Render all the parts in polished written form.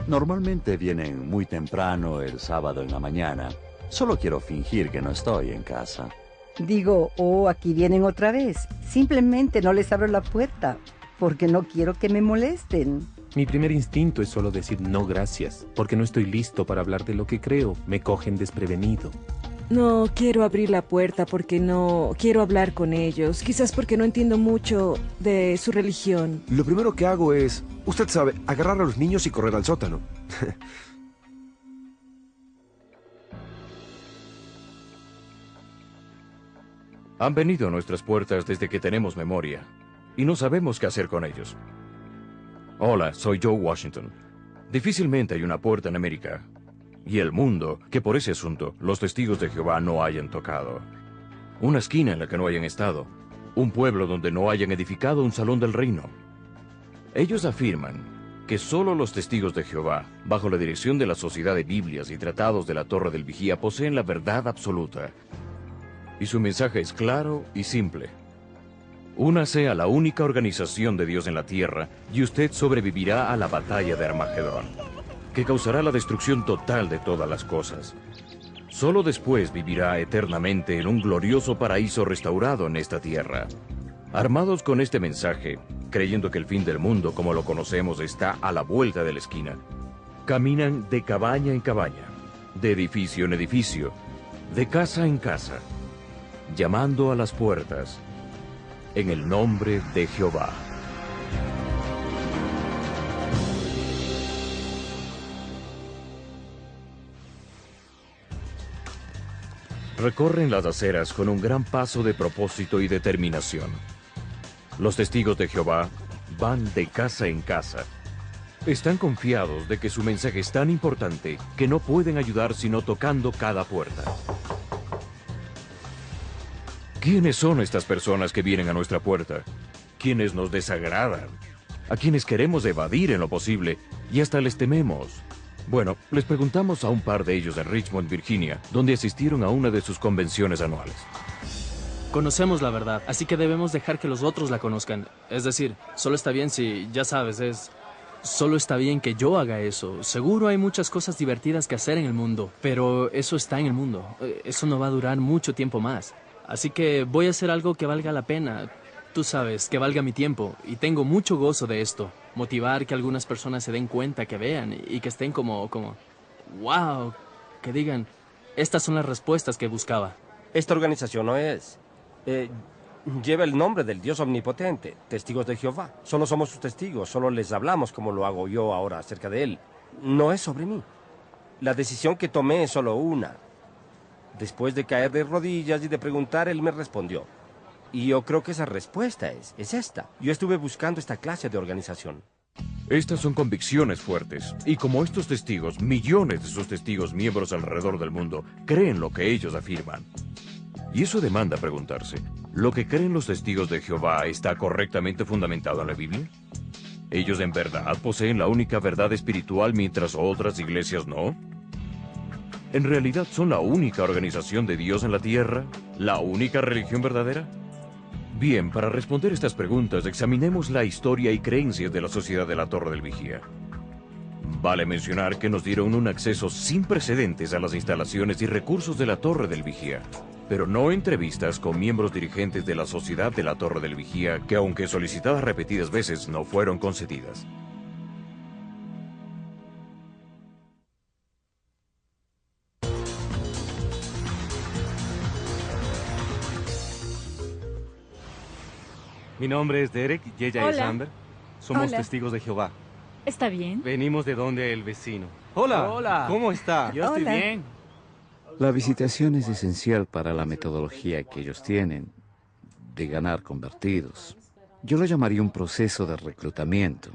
Normalmente vienen muy temprano el sábado en la mañana. Solo quiero fingir que no estoy en casa. Digo, oh, aquí vienen otra vez. Simplemente no les abro la puerta, porque no quiero que me molesten. Mi primer instinto es solo decir no gracias, porque no estoy listo para hablar de lo que creo. Me cogen desprevenido. No quiero abrir la puerta porque no quiero hablar con ellos. Quizás porque no entiendo mucho de su religión. Lo primero que hago es, usted sabe, agarrar a los niños y correr al sótano. Han venido a nuestras puertas desde que tenemos memoria, y no sabemos qué hacer con ellos. Hola, soy Joe Washington. Difícilmente hay una puerta en América y el mundo que por ese asunto los testigos de Jehová no hayan tocado. Una esquina en la que no hayan estado. Un pueblo donde no hayan edificado un salón del reino. Ellos afirman que solo los testigos de Jehová, bajo la dirección de la Sociedad de Biblias y Tratados de la Torre del Vigía, poseen la verdad absoluta. Y su mensaje es claro y simple. Únase a la única organización de Dios en la tierra y usted sobrevivirá a la batalla de Armagedón, que causará la destrucción total de todas las cosas. Solo después vivirá eternamente en un glorioso paraíso restaurado en esta tierra. Armados con este mensaje, creyendo que el fin del mundo como lo conocemos está a la vuelta de la esquina, caminan de cabaña en cabaña, de edificio en edificio, de casa en casa, llamando a las puertas, en el nombre de Jehová. Recorren las aceras con un gran paso de propósito y determinación. Los testigos de Jehová van de casa en casa. Están confiados de que su mensaje es tan importante que no pueden ayudar sino tocando cada puerta. ¿Quiénes son estas personas que vienen a nuestra puerta? Quienes nos desagradan, a quienes queremos evadir en lo posible y hasta les tememos. Bueno, les preguntamos a un par de ellos en Richmond, Virginia, donde asistieron a una de sus convenciones anuales. Conocemos la verdad, así que debemos dejar que los otros la conozcan. Es decir, solo está bien si, ya sabes, solo está bien que yo haga eso. Seguro hay muchas cosas divertidas que hacer en el mundo, pero eso está en el mundo. Eso no va a durar mucho tiempo más. Así que voy a hacer algo que valga la pena. Tú sabes, que valga mi tiempo. Y tengo mucho gozo de esto. Motivar que algunas personas se den cuenta, que vean y que estén como, wow, que digan, estas son las respuestas que buscaba. Esta organización no es. Lleva el nombre del Dios Omnipotente, Testigos de Jehová. Solo somos sus testigos, solo les hablamos como lo hago yo ahora acerca de él. No es sobre mí. La decisión que tomé es solo una. Después de caer de rodillas y de preguntar, él me respondió. Y yo creo que esa respuesta es esta. Yo estuve buscando esta clase de organización. Estas son convicciones fuertes, y como estos testigos, millones de sus testigos miembros alrededor del mundo creen lo que ellos afirman. Y eso demanda preguntarse, ¿lo que creen los testigos de Jehová está correctamente fundamentado en la Biblia? ¿Ellos en verdad poseen la única verdad espiritual mientras otras iglesias no? ¿En realidad son la única organización de Dios en la tierra? ¿La única religión verdadera? Bien, para responder estas preguntas, examinemos la historia y creencias de la Sociedad de la Torre del Vigía. Vale mencionar que nos dieron un acceso sin precedentes a las instalaciones y recursos de la Torre del Vigía, pero no entrevistas con miembros dirigentes de la Sociedad de la Torre del Vigía que, aunque solicitadas repetidas veces, no fueron concedidas. Mi nombre es Derek y ella es Hola. Amber. Somos Hola. testigos de Jehová. Está bien. Venimos de donde el vecino. Hola. Hola. ¿Cómo está? Yo estoy bien. La visitación es esencial para la metodología que ellos tienen de ganar convertidos. Yo lo llamaría un proceso de reclutamiento.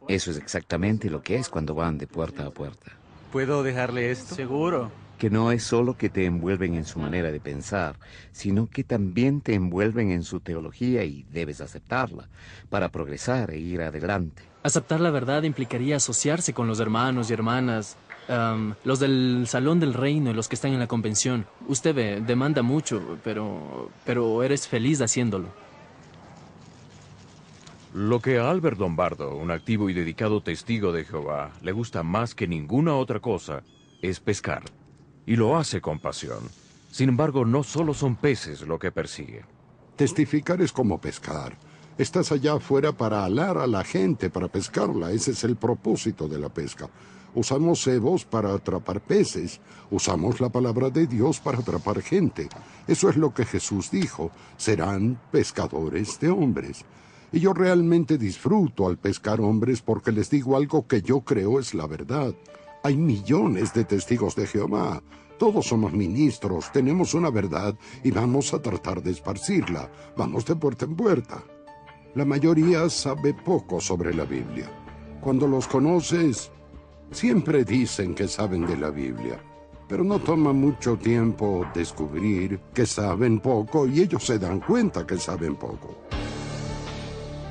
Eso es exactamente lo que es cuando van de puerta a puerta. ¿Puedo dejarle esto? Seguro. Que no es solo que te envuelven en su manera de pensar, sino que también te envuelven en su teología y debes aceptarla para progresar e ir adelante. Aceptar la verdad implicaría asociarse con los hermanos y hermanas, los del Salón del Reino y los que están en la convención. Usted ve, demanda mucho, pero eres feliz haciéndolo. Lo que a Albert Lombardo, un activo y dedicado testigo de Jehová, le gusta más que ninguna otra cosa es pescar. Y lo hace con pasión. Sin embargo, no solo son peces lo que persigue. Testificar es como pescar. Estás allá afuera para alar a la gente, para pescarla. Ese es el propósito de la pesca. Usamos cebos para atrapar peces. Usamos la palabra de Dios para atrapar gente. Eso es lo que Jesús dijo. Serán pescadores de hombres. Y yo realmente disfruto al pescar hombres porque les digo algo que yo creo es la verdad. Hay millones de testigos de Jehová. Todos somos ministros, tenemos una verdad y vamos a tratar de esparcirla. Vamos de puerta en puerta. La mayoría sabe poco sobre la Biblia. Cuando los conoces, siempre dicen que saben de la Biblia. Pero no toma mucho tiempo descubrir que saben poco y ellos se dan cuenta que saben poco.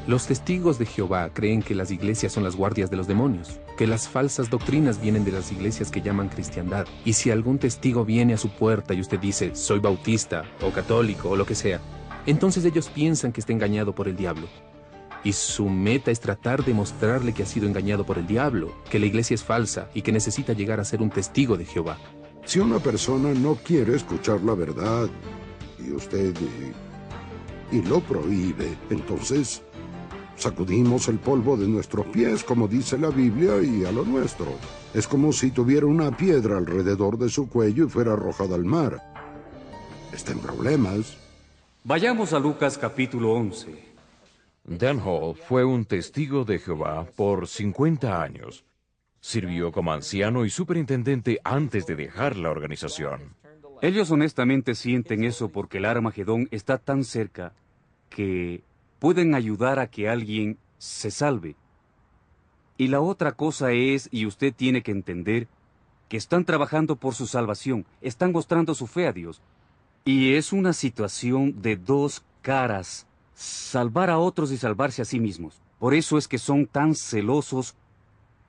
Los testigos de Jehová creen que las iglesias son las guardias de los demonios, que las falsas doctrinas vienen de las iglesias que llaman cristiandad. Y si algún testigo viene a su puerta y usted dice, soy bautista, o católico, o lo que sea, entonces ellos piensan que está engañado por el diablo. Y su meta es tratar de mostrarle que ha sido engañado por el diablo, que la iglesia es falsa y que necesita llegar a ser un testigo de Jehová. Si una persona no quiere escuchar la verdad, y usted y lo prohíbe, entonces sacudimos el polvo de nuestros pies, como dice la Biblia, y a lo nuestro. Es como si tuviera una piedra alrededor de su cuello y fuera arrojada al mar. Está en problemas. Vayamos a Lucas capítulo 11. Dan Hall fue un testigo de Jehová por 50 años. Sirvió como anciano y superintendente antes de dejar la organización. Ellos honestamente sienten eso porque el Armagedón está tan cerca que pueden ayudar a que alguien se salve. Y la otra cosa es, y usted tiene que entender, que están trabajando por su salvación, están mostrando su fe a Dios. Y es una situación de dos caras, salvar a otros y salvarse a sí mismos. Por eso es que son tan celosos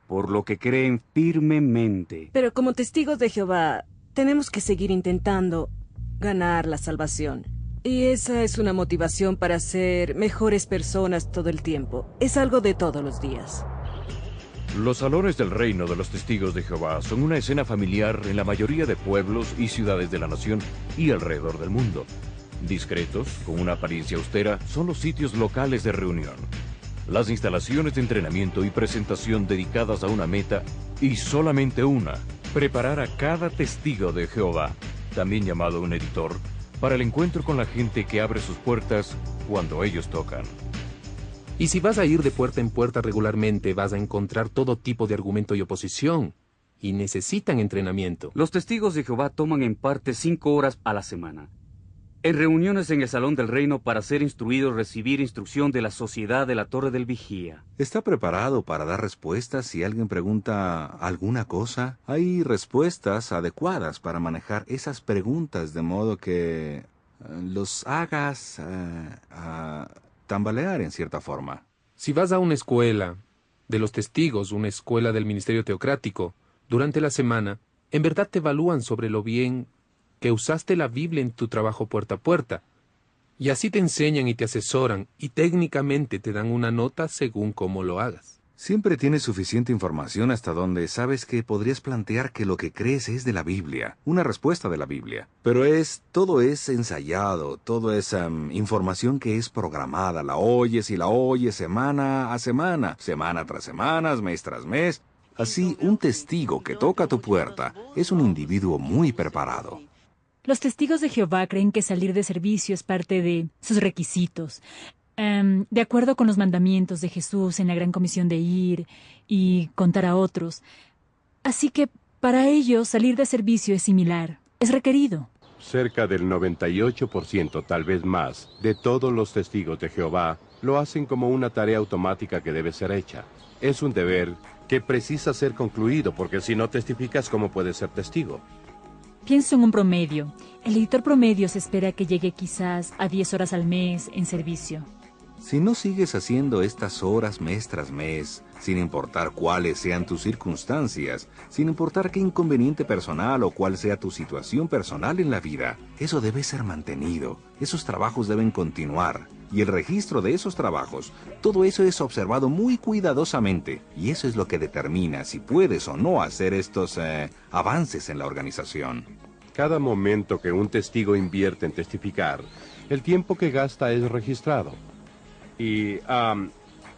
por lo que creen firmemente. Pero como testigos de Jehová, tenemos que seguir intentando ganar la salvación. Y esa es una motivación para ser mejores personas todo el tiempo. Es algo de todos los días. Los salones del reino de los testigos de Jehová son una escena familiar en la mayoría de pueblos y ciudades de la nación y alrededor del mundo. Discretos, con una apariencia austera, son los sitios locales de reunión. Las instalaciones de entrenamiento y presentación dedicadas a una meta, y solamente una: preparar a cada testigo de Jehová, también llamado un editor, para el encuentro con la gente que abre sus puertas cuando ellos tocan. Y si vas a ir de puerta en puerta regularmente, vas a encontrar todo tipo de argumento y oposición. Y necesitan entrenamiento. Los testigos de Jehová toman en parte 5 horas a la semana. En reuniones en el Salón del Reino para ser instruidos, recibir instrucción de la Sociedad de la Torre del Vigía. ¿Está preparado para dar respuestas si alguien pregunta alguna cosa? Hay respuestas adecuadas para manejar esas preguntas de modo que los hagas tambalear en cierta forma. Si vas a una escuela de los testigos, una escuela del ministerio teocrático, durante la semana, en verdad te evalúan sobre lo bien que usaste la Biblia en tu trabajo puerta a puerta. Y así te enseñan y te asesoran, y técnicamente te dan una nota según cómo lo hagas. Siempre tienes suficiente información hasta donde sabes que podrías plantear que lo que crees es de la Biblia, una respuesta de la Biblia. Pero todo es ensayado, todo es información que es programada, la oyes y la oyes semana a semana, semana tras semana, mes tras mes. Así, un testigo que toca tu puerta es un individuo muy preparado. Los testigos de Jehová creen que salir de servicio es parte de sus requisitos. De acuerdo con los mandamientos de Jesús en la Gran Comisión de ir y contar a otros. Así que para ellos salir de servicio es similar, es requerido. Cerca del 98%, tal vez más, de todos los testigos de Jehová lo hacen como una tarea automática que debe ser hecha. Es un deber que precisa ser concluido, porque si no testificas, ¿cómo puedes ser testigo? Pienso en un promedio. El editor promedio se espera que llegue quizás a 10 horas al mes en servicio. Si no sigues haciendo estas horas mes tras mes, sin importar cuáles sean tus circunstancias, sin importar qué inconveniente personal o cuál sea tu situación personal en la vida, eso debe ser mantenido, esos trabajos deben continuar, y el registro de esos trabajos, todo eso es observado muy cuidadosamente, y eso es lo que determina si puedes o no hacer estos avances en la organización. Cada momento que un testigo invierte en testificar, el tiempo que gasta es registrado. Y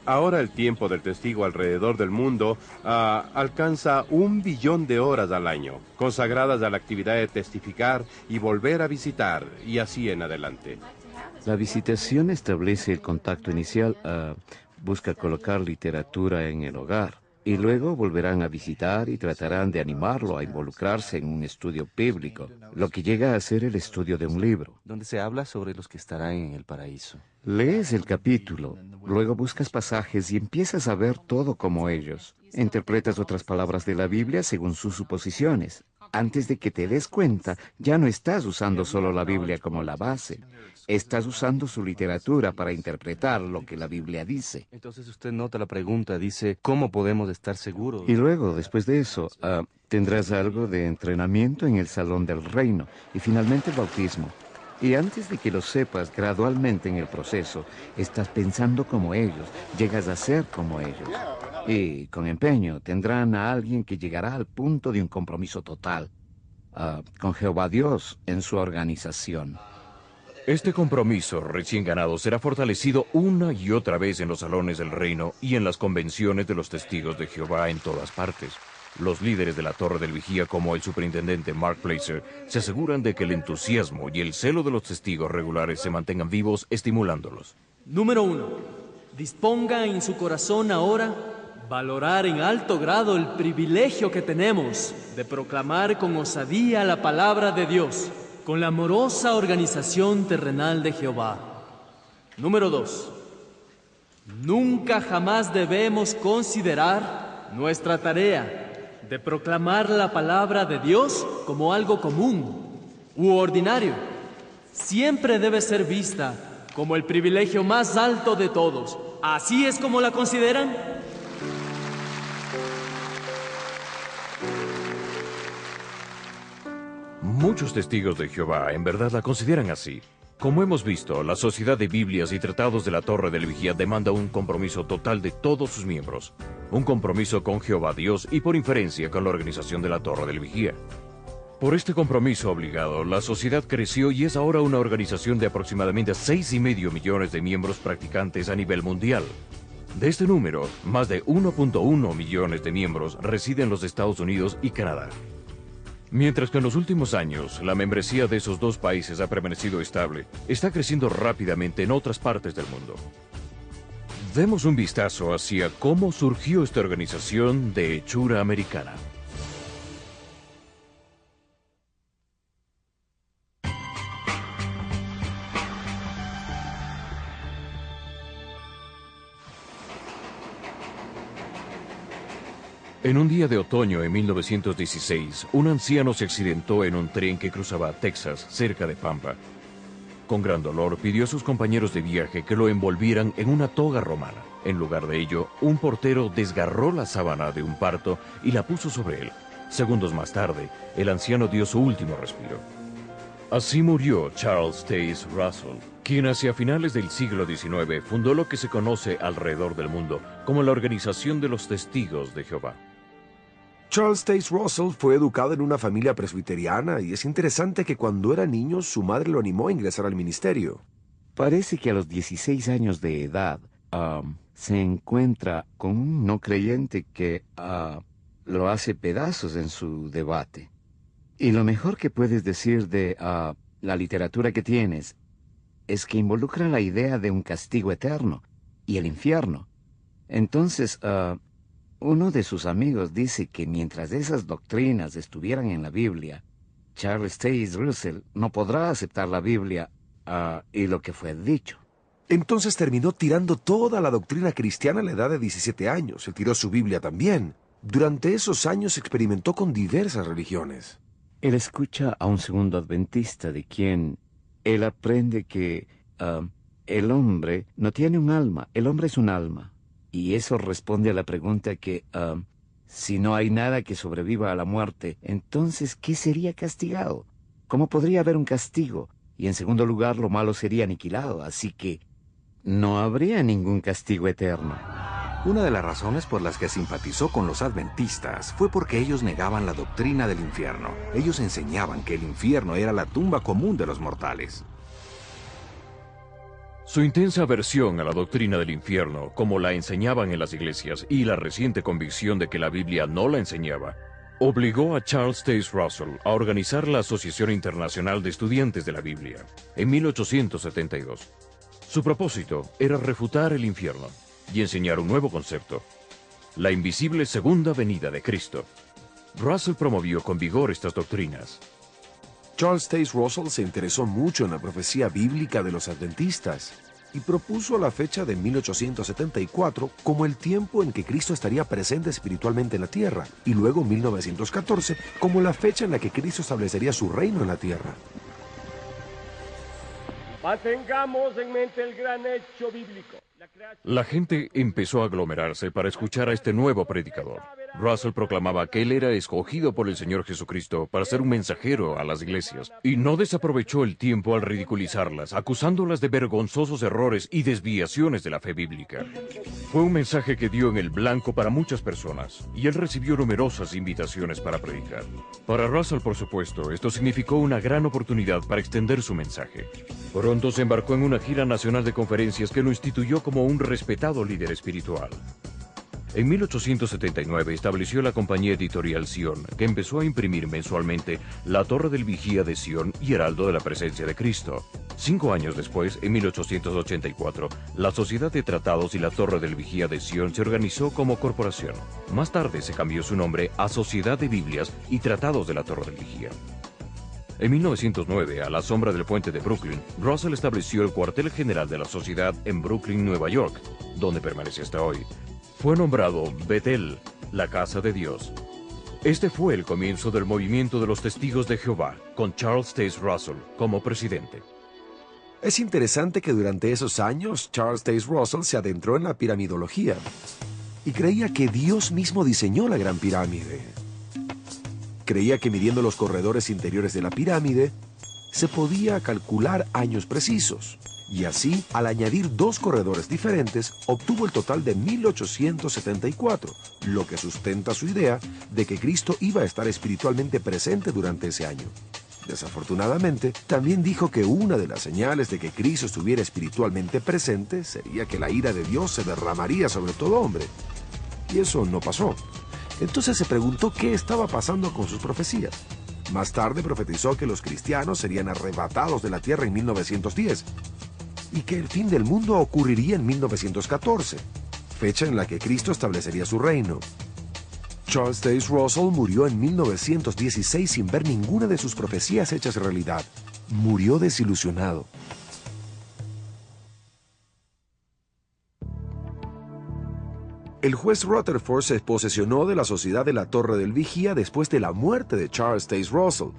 ahora el tiempo del testigo alrededor del mundo alcanza 1 billón de horas al año, consagradas a la actividad de testificar y volver a visitar, y así en adelante. La visitación establece el contacto inicial, busca colocar literatura en el hogar, y luego volverán a visitar y tratarán de animarlo a involucrarse en un estudio bíblico, lo que llega a ser el estudio de un libro. Donde se habla sobre los que estarán en el paraíso. Lees el capítulo, luego buscas pasajes y empiezas a ver todo como ellos. Interpretas otras palabras de la Biblia según sus suposiciones. Antes de que te des cuenta, ya no estás usando solo la Biblia como la base. Estás usando su literatura para interpretar lo que la Biblia dice. Entonces usted nota la pregunta, dice, ¿cómo podemos estar seguros? Y luego, después de eso, tendrás algo de entrenamiento en el Salón del Reino y finalmente el bautismo. Y antes de que lo sepas, gradualmente en el proceso, estás pensando como ellos, llegas a ser como ellos. Y con empeño tendrán a alguien que llegará al punto de un compromiso total con Jehová Dios en su organización. Este compromiso recién ganado será fortalecido una y otra vez en los salones del reino y en las convenciones de los testigos de Jehová en todas partes. Los líderes de la Torre del Vigía, como el superintendente Mark Placer, se aseguran de que el entusiasmo y el celo de los testigos regulares se mantengan vivos, estimulándolos. Número 1. Disponga en su corazón ahora valorar en alto grado el privilegio que tenemos de proclamar con osadía la palabra de Dios, con la amorosa organización terrenal de Jehová. Número 2. Nunca jamás debemos considerar nuestra tarea de proclamar la palabra de Dios como algo común u ordinario. Siempre debe ser vista como el privilegio más alto de todos. ¿Así es como la consideran? Muchos testigos de Jehová en verdad la consideran así. Como hemos visto, la Sociedad de Biblias y Tratados de la Torre del Vigía demanda un compromiso total de todos sus miembros. Un compromiso con Jehová Dios y por inferencia con la organización de la Torre del Vigía. Por este compromiso obligado, la sociedad creció y es ahora una organización de aproximadamente 6,5 millones de miembros practicantes a nivel mundial. De este número, más de 1,1 millones de miembros residen en los Estados Unidos y Canadá. Mientras que en los últimos años la membresía de esos dos países ha permanecido estable, está creciendo rápidamente en otras partes del mundo. Demos un vistazo hacia cómo surgió esta organización de hechura americana. En un día de otoño en 1916, un anciano se accidentó en un tren que cruzaba Texas, cerca de Pampa. Con gran dolor, pidió a sus compañeros de viaje que lo envolvieran en una toga romana. En lugar de ello, un portero desgarró la sábana de un parto y la puso sobre él. Segundos más tarde, el anciano dio su último respiro. Así murió Charles Taze Russell, quien hacia finales del siglo XIX fundó lo que se conoce alrededor del mundo como la Organización de los Testigos de Jehová. Charles Taze Russell fue educado en una familia presbiteriana y es interesante que cuando era niño su madre lo animó a ingresar al ministerio. Parece que a los 16 años de edad se encuentra con un no creyente que lo hace pedazos en su debate. Y lo mejor que puedes decir de la literatura que tienes es que involucra la idea de un castigo eterno y el infierno. Entonces, uno de sus amigos dice que mientras esas doctrinas estuvieran en la Biblia, Charles Taze Russell no podrá aceptar la Biblia y lo que fue dicho. Entonces terminó tirando toda la doctrina cristiana a la edad de 17 años. Él tiró su Biblia también. Durante esos años experimentó con diversas religiones. Él escucha a un segundo adventista de quien él aprende que el hombre no tiene un alma, el hombre es un alma. Y eso responde a la pregunta que, si no hay nada que sobreviva a la muerte, entonces, ¿qué sería castigado? ¿Cómo podría haber un castigo? Y en segundo lugar, lo malo sería aniquilado, así que no habría ningún castigo eterno. Una de las razones por las que simpatizó con los adventistas fue porque ellos negaban la doctrina del infierno. Ellos enseñaban que el infierno era la tumba común de los mortales. Su intensa aversión a la doctrina del infierno, como la enseñaban en las iglesias, y la reciente convicción de que la Biblia no la enseñaba, obligó a Charles Taze Russell a organizar la Asociación Internacional de Estudiantes de la Biblia en 1872. Su propósito era refutar el infierno y enseñar un nuevo concepto, la invisible segunda venida de Cristo. Russell promovió con vigor estas doctrinas. Charles Taze Russell se interesó mucho en la profecía bíblica de los adventistas y propuso la fecha de 1874 como el tiempo en que Cristo estaría presente espiritualmente en la tierra, y luego 1914 como la fecha en la que Cristo establecería su reino en la tierra. Mantengamos en mente el gran hecho bíblico. La gente empezó a aglomerarse para escuchar a este nuevo predicador. Russell proclamaba que él era escogido por el Señor Jesucristo para ser un mensajero a las iglesias, y no desaprovechó el tiempo al ridiculizarlas, acusándolas de vergonzosos errores y desviaciones de la fe bíblica. Fue un mensaje que dio en el blanco para muchas personas, y él recibió numerosas invitaciones para predicar. Para Russell, por supuesto, esto significó una gran oportunidad para extender su mensaje. Pronto se embarcó en una gira nacional de conferencias que lo instituyó como un respetado líder espiritual. En 1879 estableció la compañía editorial Sion, que empezó a imprimir mensualmente La Torre del Vigía de Sion y Heraldo de la Presencia de Cristo. 5 años después, en 1884, la Sociedad de Tratados y la Torre del Vigía de Sion se organizó como corporación. Más tarde se cambió su nombre a Sociedad de Biblias y Tratados de la Torre del Vigía. En 1909, a la sombra del puente de Brooklyn, Russell estableció el cuartel general de la sociedad en Brooklyn, Nueva York, donde permanece hasta hoy. Fue nombrado Betel, la Casa de Dios. Este fue el comienzo del movimiento de los Testigos de Jehová, con Charles Taze Russell como presidente. Es interesante que durante esos años Charles Taze Russell se adentró en la piramidología y creía que Dios mismo diseñó la Gran Pirámide. Creía que midiendo los corredores interiores de la pirámide se podía calcular años precisos. Y así, al añadir 2 corredores diferentes, obtuvo el total de 1874, lo que sustenta su idea de que Cristo iba a estar espiritualmente presente durante ese año. Desafortunadamente, también dijo que una de las señales de que Cristo estuviera espiritualmente presente sería que la ira de Dios se derramaría sobre todo hombre. Y eso no pasó. Entonces se preguntó qué estaba pasando con sus profecías. Más tarde profetizó que los cristianos serían arrebatados de la tierra en 1910 y que el fin del mundo ocurriría en 1914, fecha en la que Cristo establecería su reino. Charles Taze Russell murió en 1916 sin ver ninguna de sus profecías hechas realidad. Murió desilusionado. El juez Rutherford se posesionó de la Sociedad de la Torre del Vigía después de la muerte de Charles Taze Russell.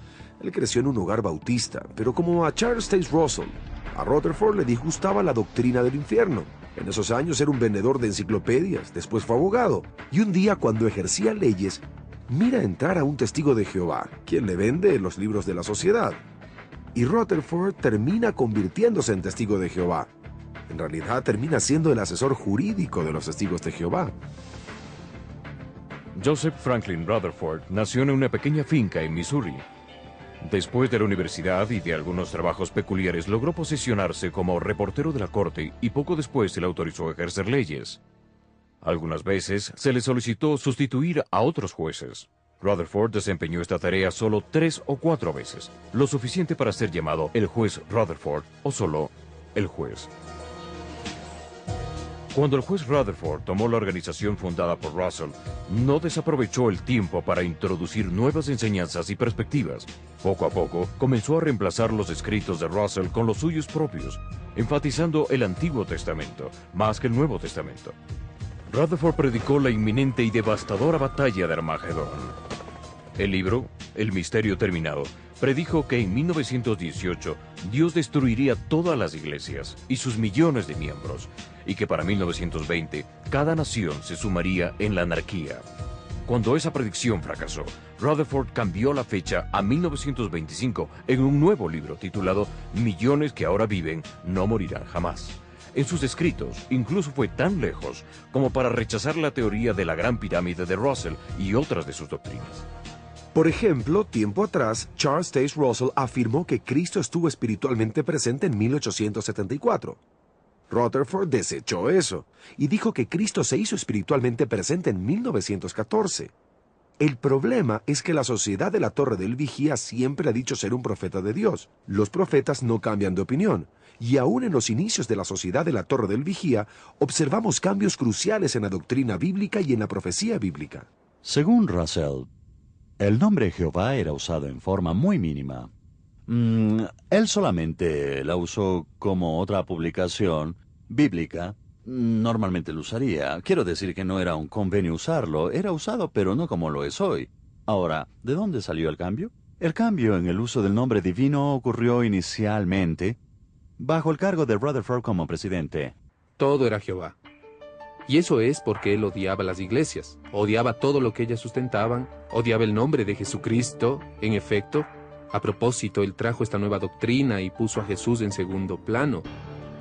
Él creció en un hogar bautista, pero como a Charles Taze Russell, a Rutherford le disgustaba la doctrina del infierno. En esos años era un vendedor de enciclopedias, después fue abogado, y un día cuando ejercía leyes, mira entrar a un testigo de Jehová, quien le vende los libros de la sociedad. Y Rutherford termina convirtiéndose en testigo de Jehová. En realidad termina siendo el asesor jurídico de los testigos de Jehová. Joseph Franklin Rutherford nació en una pequeña finca en Missouri. Después de la universidad y de algunos trabajos peculiares, logró posesionarse como reportero de la corte y poco después se le autorizó a ejercer leyes. Algunas veces se le solicitó sustituir a otros jueces. Rutherford desempeñó esta tarea solo 3 o 4 veces, lo suficiente para ser llamado el juez Rutherford o solo el juez. Cuando el juez Rutherford tomó la organización fundada por Russell, no desaprovechó el tiempo para introducir nuevas enseñanzas y perspectivas. Poco a poco, comenzó a reemplazar los escritos de Russell con los suyos propios, enfatizando el Antiguo Testamento más que el Nuevo Testamento. Rutherford predicó la inminente y devastadora batalla de Armagedón. El libro, El Misterio Terminado, predijo que en 1918 Dios destruiría todas las iglesias y sus millones de miembros, y que para 1920 cada nación se sumaría en la anarquía. Cuando esa predicción fracasó, Rutherford cambió la fecha a 1925 en un nuevo libro titulado Millones que ahora viven no morirán jamás. En sus escritos, incluso fue tan lejos como para rechazar la teoría de la Gran Pirámide de Russell y otras de sus doctrinas. Por ejemplo, tiempo atrás, Charles Taze Russell afirmó que Cristo estuvo espiritualmente presente en 1874. Rutherford desechó eso y dijo que Cristo se hizo espiritualmente presente en 1914. El problema es que la sociedad de la Torre del Vigía siempre ha dicho ser un profeta de Dios. Los profetas no cambian de opinión, y aún en los inicios de la sociedad de la Torre del Vigía observamos cambios cruciales en la doctrina bíblica y en la profecía bíblica. Según Russell, el nombre Jehová era usado en forma muy mínima. Él solamente la usó como otra publicación bíblica. Normalmente lo usaría. Quiero decir que no era un convenio usarlo. Era usado, pero no como lo es hoy. Ahora, ¿de dónde salió el cambio? El cambio en el uso del nombre divino ocurrió inicialmente bajo el cargo de Rutherford como presidente. Todo era Jehová. Y eso es porque él odiaba las iglesias, odiaba todo lo que ellas sustentaban, odiaba el nombre de Jesucristo. En efecto, a propósito, él trajo esta nueva doctrina y puso a Jesús en segundo plano.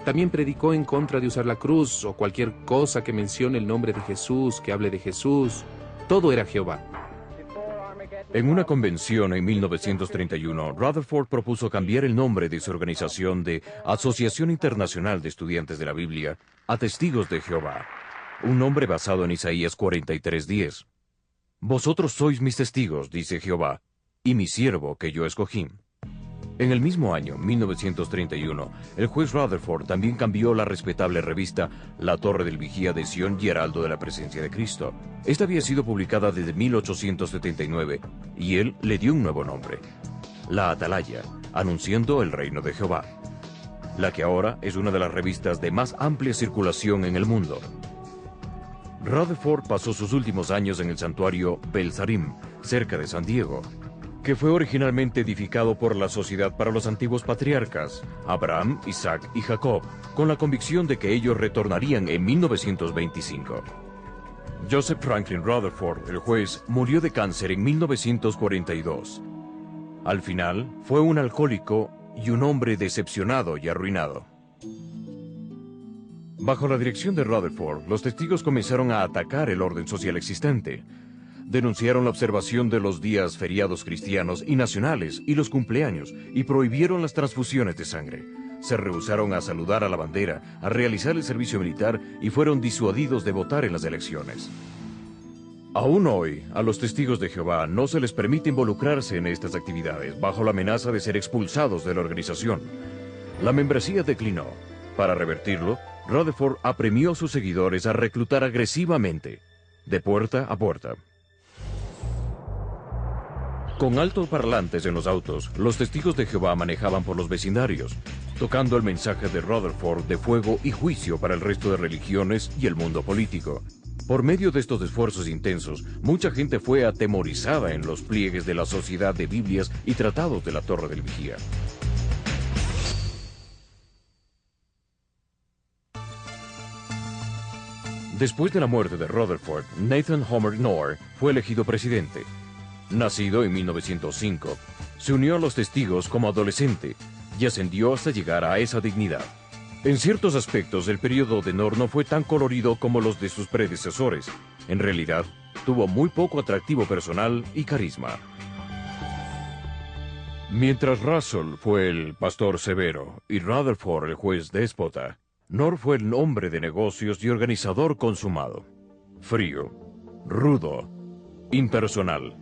También predicó en contra de usar la cruz o cualquier cosa que mencione el nombre de Jesús, que hable de Jesús. Todo era Jehová. En una convención en 1931, Rutherford propuso cambiar el nombre de su organización de Asociación Internacional de Estudiantes de la Biblia a Testigos de Jehová, un nombre basado en Isaías 43:10. Vosotros sois mis testigos, dice Jehová, y mi siervo que yo escogí. En el mismo año, 1931, el juez Rutherford también cambió la respetable revista La Torre del Vigía de Sion y Heraldo de la Presencia de Cristo. Esta había sido publicada desde 1879 y él le dio un nuevo nombre, La Atalaya, anunciando el reino de Jehová, la que ahora es una de las revistas de más amplia circulación en el mundo. Rutherford pasó sus últimos años en el santuario Belzarim, cerca de San Diego, que fue originalmente edificado por la Sociedad para los Antiguos Patriarcas, Abraham, Isaac y Jacob, con la convicción de que ellos retornarían en 1925. Joseph Franklin Rutherford, el juez, murió de cáncer en 1942. Al final, fue un alcohólico y un hombre decepcionado y arruinado. Bajo la dirección de Rutherford, los testigos comenzaron a atacar el orden social existente. Denunciaron la observación de los días feriados cristianos y nacionales y los cumpleaños y prohibieron las transfusiones de sangre. Se rehusaron a saludar a la bandera, a realizar el servicio militar y fueron disuadidos de votar en las elecciones. Aún hoy, a los testigos de Jehová no se les permite involucrarse en estas actividades bajo la amenaza de ser expulsados de la organización. La membresía declinó. Para revertirlo, Rutherford apremió a sus seguidores a reclutar agresivamente, de puerta a puerta. Con altoparlantes en los autos, los testigos de Jehová manejaban por los vecindarios, tocando el mensaje de Rutherford de fuego y juicio para el resto de religiones y el mundo político. Por medio de estos esfuerzos intensos, mucha gente fue atemorizada en los pliegues de la Sociedad de Biblias y Tratados de la Torre del Vigía. Después de la muerte de Rutherford, Nathan Homer Knorr fue elegido presidente. Nacido en 1905, se unió a los testigos como adolescente y ascendió hasta llegar a esa dignidad. En ciertos aspectos, el periodo de Knorr no fue tan colorido como los de sus predecesores. En realidad, tuvo muy poco atractivo personal y carisma. Mientras Russell fue el pastor severo y Rutherford el juez déspota, Knorr fue el hombre de negocios y organizador consumado. Frío, rudo, impersonal,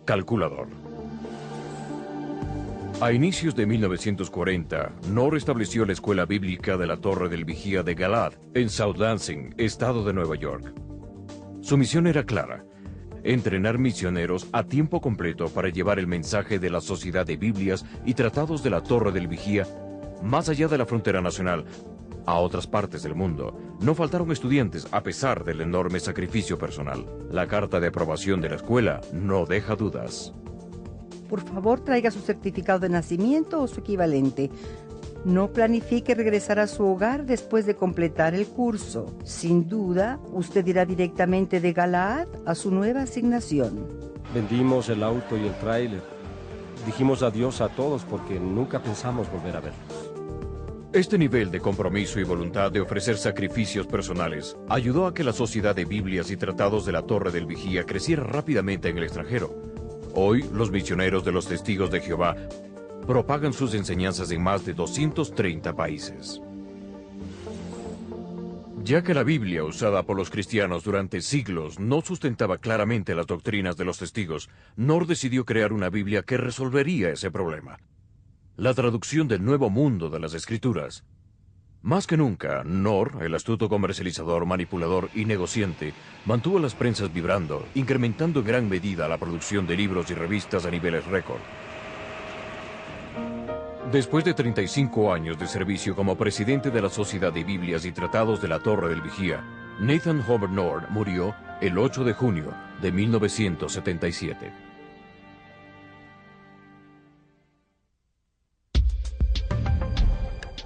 calculador. A inicios de 1940, Knorr estableció la Escuela Bíblica de la Torre del Vigía de Galad, en South Lansing, estado de Nueva York. Su misión era clara: entrenar misioneros a tiempo completo para llevar el mensaje de la Sociedad de Biblias y Tratados de la Torre del Vigía más allá de la frontera nacional, a otras partes del mundo. No faltaron estudiantes a pesar del enorme sacrificio personal. La carta de aprobación de la escuela no deja dudas. Por favor, traiga su certificado de nacimiento o su equivalente. No planifique regresar a su hogar después de completar el curso. Sin duda, usted irá directamente de Galaad a su nueva asignación. Vendimos el auto y el tráiler. Dijimos adiós a todos porque nunca pensamos volver a verlos. Este nivel de compromiso y voluntad de ofrecer sacrificios personales ayudó a que la Sociedad de Biblias y Tratados de la Torre del Vigía creciera rápidamente en el extranjero. Hoy, los misioneros de los Testigos de Jehová propagan sus enseñanzas en más de 230 países. Ya que la Biblia usada por los cristianos durante siglos no sustentaba claramente las doctrinas de los testigos, Knorr decidió crear una Biblia que resolvería ese problema. La traducción del Nuevo Mundo de las Escrituras. Más que nunca, Knorr, el astuto comercializador, manipulador y negociante, mantuvo las prensas vibrando, incrementando en gran medida la producción de libros y revistas a niveles récord. Después de 35 años de servicio como presidente de la Sociedad de Biblias y Tratados de la Torre del Vigía, Nathan Hobart Knorr murió el 8 de junio de 1977.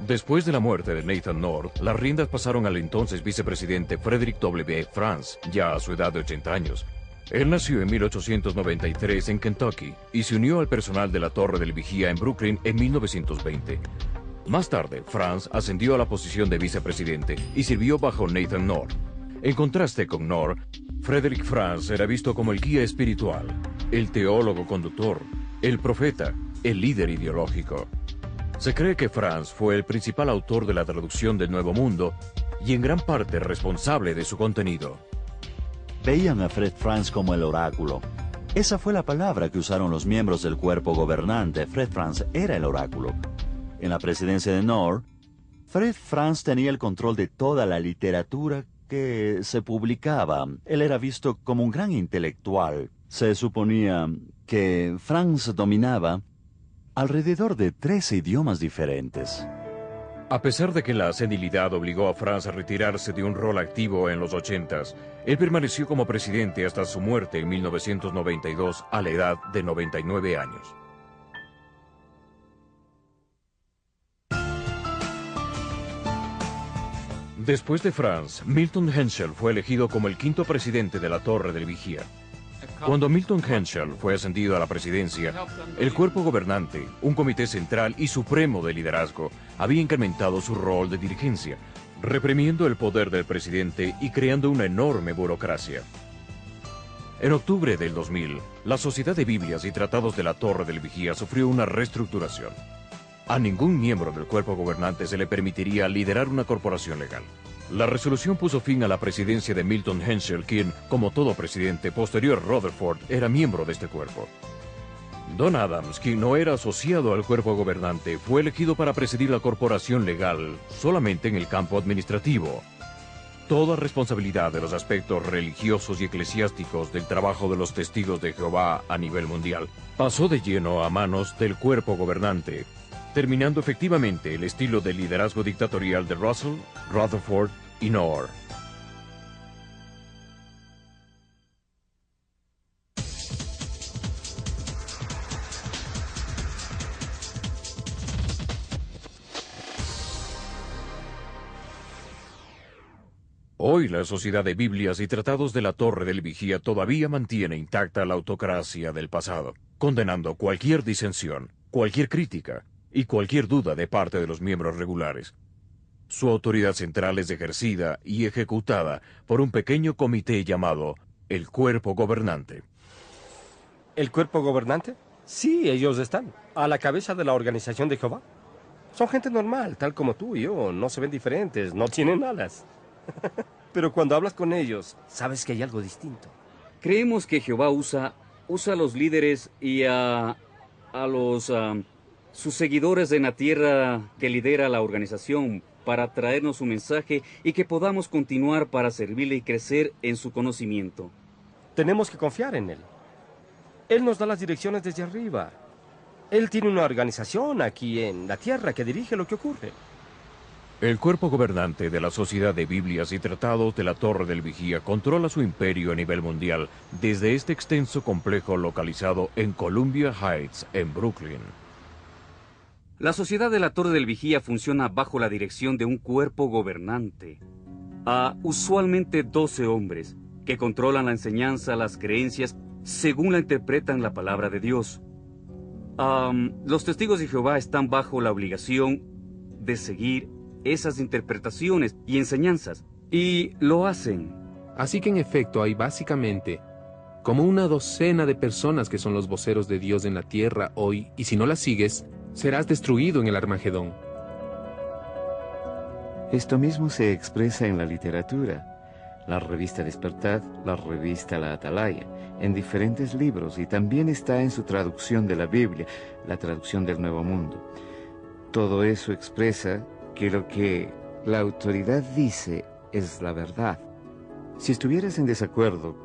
Después de la muerte de Nathan Knorr, las riendas pasaron al entonces vicepresidente Frederick W. Franz, ya a su edad de 80 años. Él nació en 1893 en Kentucky y se unió al personal de la Torre del Vigía en Brooklyn en 1920. Más tarde, Franz ascendió a la posición de vicepresidente y sirvió bajo Nathan Knorr. En contraste con Knorr, Frederick Franz era visto como el guía espiritual, el teólogo conductor, el profeta, el líder ideológico. Se cree que Franz fue el principal autor de la traducción del Nuevo Mundo y en gran parte responsable de su contenido. Veían a Fred Franz como el oráculo. Esa fue la palabra que usaron los miembros del cuerpo gobernante. Fred Franz era el oráculo. En la presidencia de Knorr, Fred Franz tenía el control de toda la literatura que se publicaba. Él era visto como un gran intelectual. Se suponía que Franz dominaba alrededor de 13 idiomas diferentes. A pesar de que la senilidad obligó a Franz a retirarse de un rol activo en los 80s, él permaneció como presidente hasta su muerte en 1992 a la edad de 99 años. Después de Franz, Milton Henschel fue elegido como el quinto presidente de la Torre del Vigía. Cuando Milton Henschel fue ascendido a la presidencia, el cuerpo gobernante, un comité central y supremo de liderazgo, había incrementado su rol de dirigencia, reprimiendo el poder del presidente y creando una enorme burocracia. En octubre del 2000, la Sociedad de Biblias y Tratados de la Torre del Vigía sufrió una reestructuración. A ningún miembro del cuerpo gobernante se le permitiría liderar una corporación legal. La resolución puso fin a la presidencia de Milton Henschel, quien, como todo presidente posterior a Rutherford, era miembro de este cuerpo. Don Adams, quien no era asociado al cuerpo gobernante, fue elegido para presidir la corporación legal solamente en el campo administrativo. Toda responsabilidad de los aspectos religiosos y eclesiásticos del trabajo de los testigos de Jehová a nivel mundial pasó de lleno a manos del cuerpo gobernante, terminando efectivamente el estilo de liderazgo dictatorial de Russell, Rutherford y Knorr. Hoy la Sociedad de Biblias y Tratados de la Torre del Vigía todavía mantiene intacta la autocracia del pasado, condenando cualquier disensión, cualquier crítica y cualquier duda de parte de los miembros regulares. Su autoridad central es ejercida y ejecutada por un pequeño comité llamado el Cuerpo Gobernante. ¿El Cuerpo Gobernante? Sí, ellos están a la cabeza de la Organización de Jehová. Son gente normal, tal como tú y yo. No se ven diferentes, no tienen alas. Pero cuando hablas con ellos, sabes que hay algo distinto. Creemos que Jehová usa a los líderes y a sus seguidores en la tierra que lidera la organización para traernos su mensaje y que podamos continuar para servirle y crecer en su conocimiento. Tenemos que confiar en él. Él nos da las direcciones desde arriba. Él tiene una organización aquí en la tierra que dirige lo que ocurre. El cuerpo gobernante de la Sociedad de Biblias y Tratados de la Torre del Vigía controla su imperio a nivel mundial desde este extenso complejo localizado en Columbia Heights, en Brooklyn. La Sociedad de la Torre del Vigía funciona bajo la dirección de un cuerpo gobernante. Usualmente 12 hombres que controlan la enseñanza, las creencias, según la interpretan la palabra de Dios. Los testigos de Jehová están bajo la obligación de seguir esas interpretaciones y enseñanzas, y lo hacen. Así que en efecto hay básicamente como una docena de personas que son los voceros de Dios en la tierra hoy, y si no las sigues, serás destruido en el Armagedón. Esto mismo se expresa en la literatura. La revista Despertad, la revista La Atalaya, en diferentes libros, y también está en su traducción de la Biblia, la traducción del Nuevo Mundo. Todo eso expresa que lo que la autoridad dice es la verdad. Si estuvieras en desacuerdo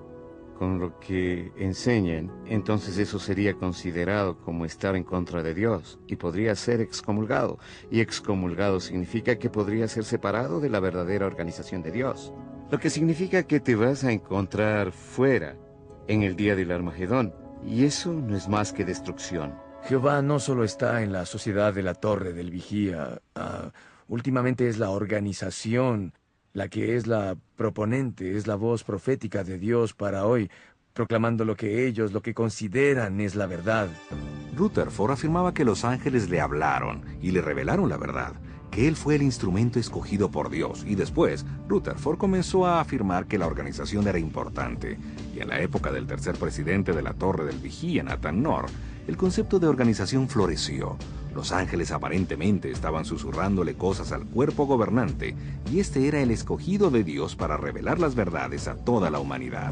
con lo que enseñan, entonces eso sería considerado como estar en contra de Dios y podría ser excomulgado. Y excomulgado significa que podría ser separado de la verdadera organización de Dios. Lo que significa que te vas a encontrar fuera en el día del Armagedón. Y eso no es más que destrucción. Jehová no solo está en la Sociedad de la Torre del Vigía. Últimamente es la organización la que es la proponente, es la voz profética de Dios para hoy, proclamando lo que consideran es la verdad. Rutherford afirmaba que los ángeles le hablaron y le revelaron la verdad, que él fue el instrumento escogido por Dios, y después Rutherford comenzó a afirmar que la organización era importante, y en la época del tercer presidente de la Torre del Vigía, Nathan Knorr, el concepto de organización floreció. Los ángeles aparentemente estaban susurrándole cosas al cuerpo gobernante, y este era el escogido de Dios para revelar las verdades a toda la humanidad.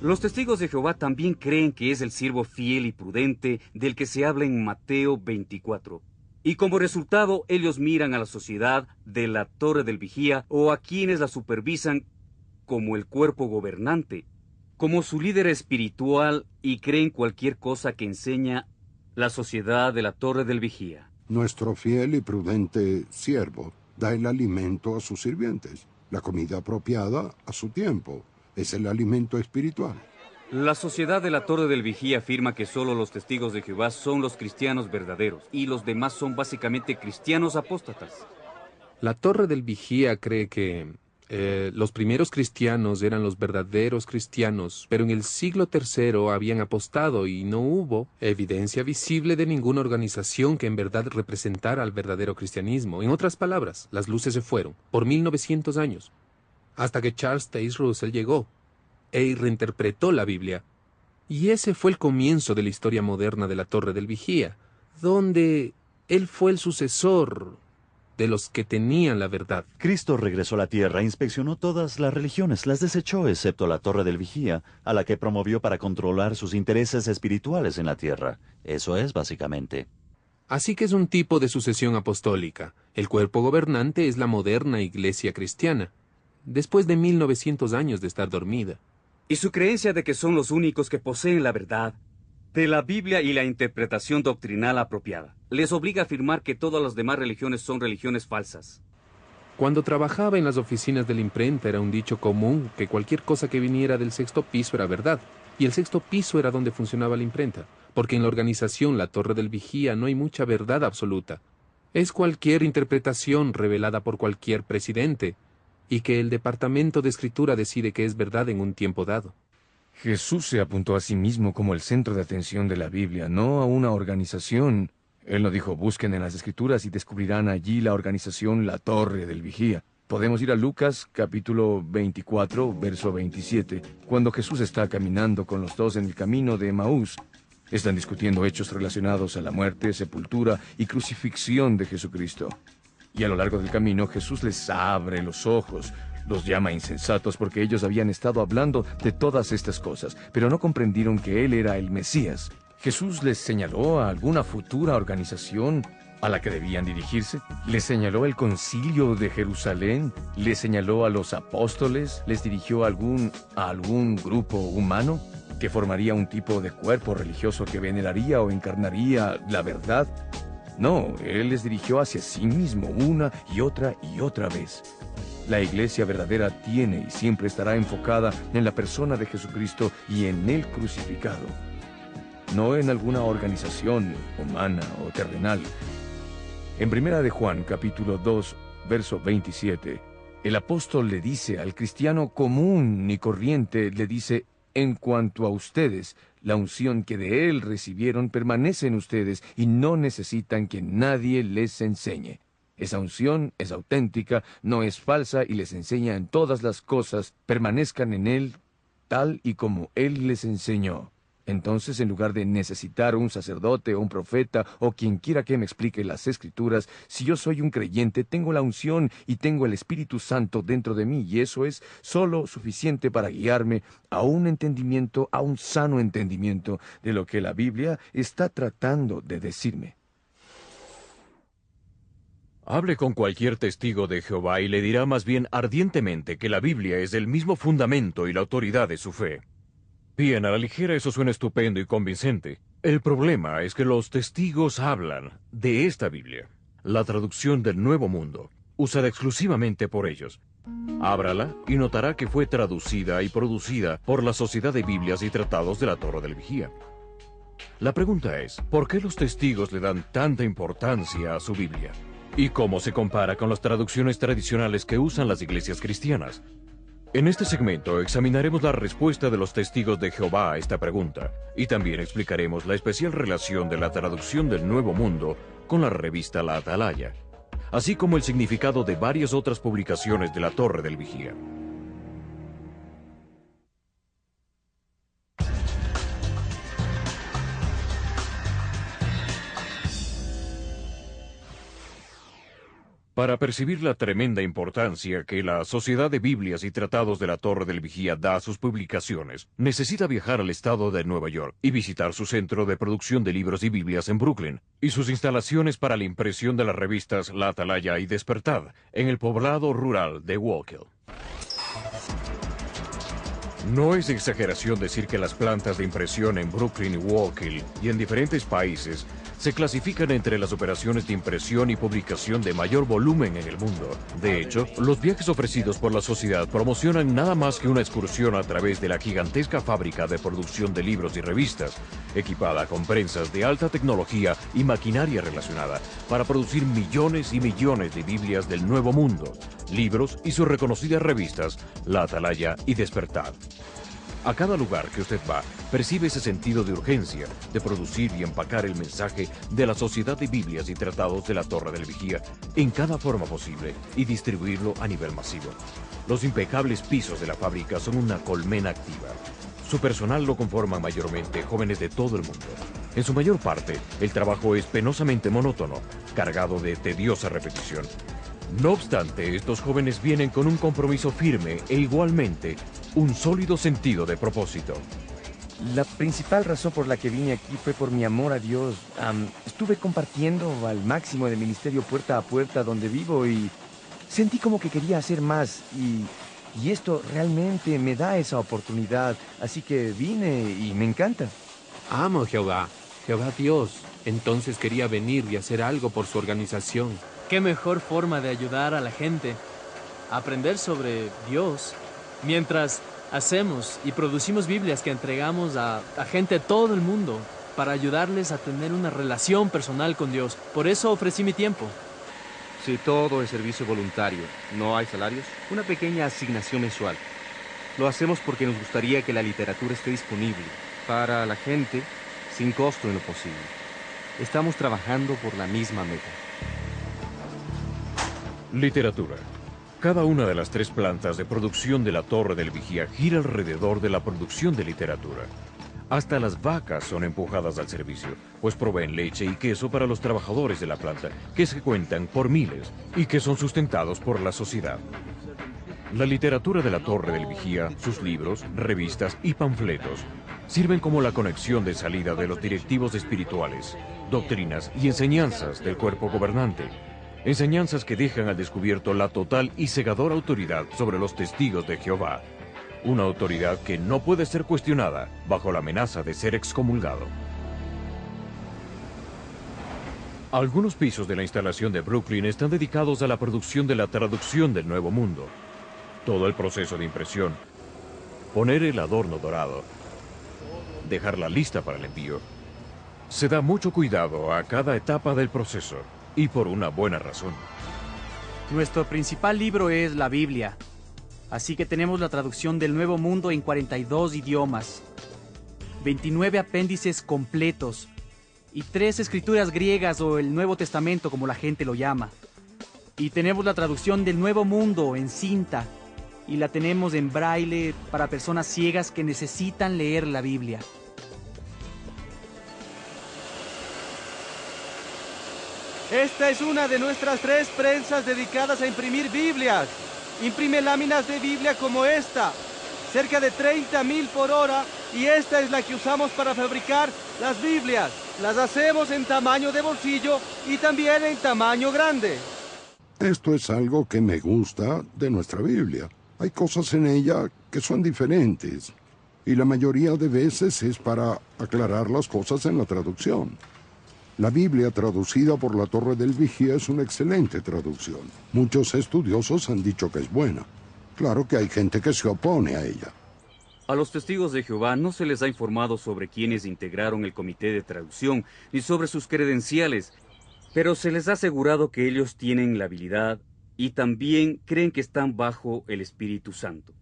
Los testigos de Jehová también creen que es el siervo fiel y prudente del que se habla en Mateo 24. Y como resultado, ellos miran a la Sociedad de la Torre del Vigía o a quienes la supervisan como el cuerpo gobernante, como su líder espiritual, y creen cualquier cosa que enseña la Sociedad de la Torre del Vigía. Nuestro fiel y prudente siervo da el alimento a sus sirvientes, la comida apropiada a su tiempo. Es el alimento espiritual. La Sociedad de la Torre del Vigía afirma que solo los testigos de Jehová son los cristianos verdaderos, y los demás son básicamente cristianos apóstatas. La Torre del Vigía cree que los primeros cristianos eran los verdaderos cristianos, pero en el siglo III habían apostado y no hubo evidencia visible de ninguna organización que en verdad representara al verdadero cristianismo. En otras palabras, las luces se fueron por 1900 años, hasta que Charles Taze Russell llegó e reinterpretó la Biblia. Y ese fue el comienzo de la historia moderna de la Torre del Vigía, donde él fue el sucesor de los que tenían la verdad. Cristo regresó a la tierra, inspeccionó todas las religiones, las desechó excepto la Torre del Vigía, a la que promovió para controlar sus intereses espirituales en la tierra. Eso es, básicamente. Así que es un tipo de sucesión apostólica. El cuerpo gobernante es la moderna iglesia cristiana, después de 1900 años de estar dormida. Y su creencia de que son los únicos que poseen la verdad de la Biblia y la interpretación doctrinal apropiada les obliga a afirmar que todas las demás religiones son religiones falsas. Cuando trabajaba en las oficinas de la imprenta era un dicho común que cualquier cosa que viniera del sexto piso era verdad, y el sexto piso era donde funcionaba la imprenta, porque en la organización La Torre del Vigía no hay mucha verdad absoluta. Es cualquier interpretación revelada por cualquier presidente, y que el Departamento de Escritura decide que es verdad en un tiempo dado. Jesús se apuntó a sí mismo como el centro de atención de la Biblia, no a una organización. Él no dijo, busquen en las Escrituras y descubrirán allí la organización La Torre del Vigía. Podemos ir a Lucas, capítulo 24, verso 27, cuando Jesús está caminando con los dos en el camino de Emaús. Están discutiendo hechos relacionados a la muerte, sepultura y crucifixión de Jesucristo. Y a lo largo del camino Jesús les abre los ojos, los llama insensatos porque ellos habían estado hablando de todas estas cosas, pero no comprendieron que Él era el Mesías. Jesús les señaló a alguna futura organización a la que debían dirigirse. Les señaló el concilio de Jerusalén, les señaló a los apóstoles, les dirigió a algún grupo humano que formaría un tipo de cuerpo religioso que veneraría o encarnaría la verdad. No, Él les dirigió hacia sí mismo una y otra vez. La iglesia verdadera tiene y siempre estará enfocada en la persona de Jesucristo y en Él crucificado. No en alguna organización humana o terrenal. En 1 de Juan, capítulo 2, verso 27, el apóstol le dice al cristiano común y corriente, le dice: en cuanto a ustedes, la unción que de Él recibieron permanece en ustedes y no necesitan que nadie les enseñe. Esa unción es auténtica, no es falsa y les enseña en todas las cosas. Permanezcan en Él tal y como Él les enseñó. Entonces, en lugar de necesitar un sacerdote o un profeta o quien quiera que me explique las Escrituras, si yo soy un creyente, tengo la unción y tengo el Espíritu Santo dentro de mí, y eso es solo suficiente para guiarme a un entendimiento, a un sano entendimiento de lo que la Biblia está tratando de decirme. Hable con cualquier testigo de Jehová y le dirá más bien ardientemente que la Biblia es el mismo fundamento y la autoridad de su fe. Bien, a la ligera eso suena estupendo y convincente. El problema es que los testigos hablan de esta Biblia, la traducción del Nuevo Mundo, usada exclusivamente por ellos. Ábrala y notará que fue traducida y producida por la Sociedad de Biblias y Tratados de la Torre del Vigía. La pregunta es, ¿por qué los testigos le dan tanta importancia a su Biblia? ¿Y cómo se compara con las traducciones tradicionales que usan las iglesias cristianas? En este segmento examinaremos la respuesta de los testigos de Jehová a esta pregunta, y también explicaremos la especial relación de la traducción del Nuevo Mundo con la revista La Atalaya, así como el significado de varias otras publicaciones de la Torre del Vigía. Para percibir la tremenda importancia que la Sociedad de Biblias y Tratados de la Torre del Vigía da a sus publicaciones, necesita viajar al estado de Nueva York y visitar su centro de producción de libros y Biblias en Brooklyn, y sus instalaciones para la impresión de las revistas La Atalaya y Despertad, en el poblado rural de Wallkill. No es exageración decir que las plantas de impresión en Brooklyn y Wallkill y en diferentes países se clasifican entre las operaciones de impresión y publicación de mayor volumen en el mundo. De hecho, los viajes ofrecidos por la sociedad promocionan nada más que una excursión a través de la gigantesca fábrica de producción de libros y revistas, equipada con prensas de alta tecnología y maquinaria relacionada, para producir millones y millones de Biblias del Nuevo Mundo, libros y sus reconocidas revistas, La Atalaya y Despertad. A cada lugar que usted va, percibe ese sentido de urgencia de producir y empacar el mensaje de la Sociedad de Biblias y Tratados de la Torre del Vigía en cada forma posible y distribuirlo a nivel masivo. Los impecables pisos de la fábrica son una colmena activa. Su personal lo conforman mayormente jóvenes de todo el mundo. En su mayor parte, el trabajo es penosamente monótono, cargado de tediosa repetición. No obstante, estos jóvenes vienen con un compromiso firme e igualmente un sólido sentido de propósito. La principal razón por la que vine aquí fue por mi amor a Dios. Estuve compartiendo al máximo del ministerio puerta a puerta donde vivo y sentí como que quería hacer más y esto realmente me da esa oportunidad. Así que vine y me encanta. Amo a Jehová, Jehová Dios. Entonces quería venir y hacer algo por su organización. ¿Qué mejor forma de ayudar a la gente a aprender sobre Dios mientras hacemos y producimos Biblias que entregamos a gente de todo el mundo para ayudarles a tener una relación personal con Dios? Por eso ofrecí mi tiempo. Si todo es servicio voluntario, ¿no hay salarios? Una pequeña asignación mensual. Lo hacemos porque nos gustaría que la literatura esté disponible para la gente sin costo en lo posible. Estamos trabajando por la misma meta. Literatura. Cada una de las 3 plantas de producción de la Torre del Vigía gira alrededor de la producción de literatura. Hasta las vacas son empujadas al servicio, pues proveen leche y queso para los trabajadores de la planta, que se cuentan por miles y que son sustentados por la sociedad. La literatura de la Torre del Vigía, sus libros, revistas y panfletos, sirven como la conexión de salida de los directivos espirituales, doctrinas y enseñanzas del cuerpo gobernante. Enseñanzas que dejan al descubierto la total y cegadora autoridad sobre los testigos de Jehová. Una autoridad que no puede ser cuestionada bajo la amenaza de ser excomulgado. Algunos pisos de la instalación de Brooklyn están dedicados a la producción de la traducción del Nuevo Mundo. Todo el proceso de impresión, poner el adorno dorado, dejarla lista para el envío. Se da mucho cuidado a cada etapa del proceso, y por una buena razón. Nuestro principal libro es la Biblia, así que tenemos la traducción del Nuevo Mundo en 42 idiomas, 29 apéndices completos y 3 escrituras griegas o el Nuevo Testamento como la gente lo llama. Y tenemos la traducción del Nuevo Mundo en cinta y la tenemos en braille para personas ciegas que necesitan leer la Biblia. Esta es una de nuestras 3 prensas dedicadas a imprimir Biblias. Imprime láminas de Biblia como esta, cerca de 30.000 por hora, y esta es la que usamos para fabricar las Biblias. Las hacemos en tamaño de bolsillo y también en tamaño grande. Esto es algo que me gusta de nuestra Biblia. Hay cosas en ella que son diferentes, y la mayoría de veces es para aclarar las cosas en la traducción. La Biblia traducida por la Torre del Vigía es una excelente traducción. Muchos estudiosos han dicho que es buena. Claro que hay gente que se opone a ella. A los testigos de Jehová no se les ha informado sobre quienes integraron el comité de traducción ni sobre sus credenciales, pero se les ha asegurado que ellos tienen la habilidad y también creen que están bajo el Espíritu Santo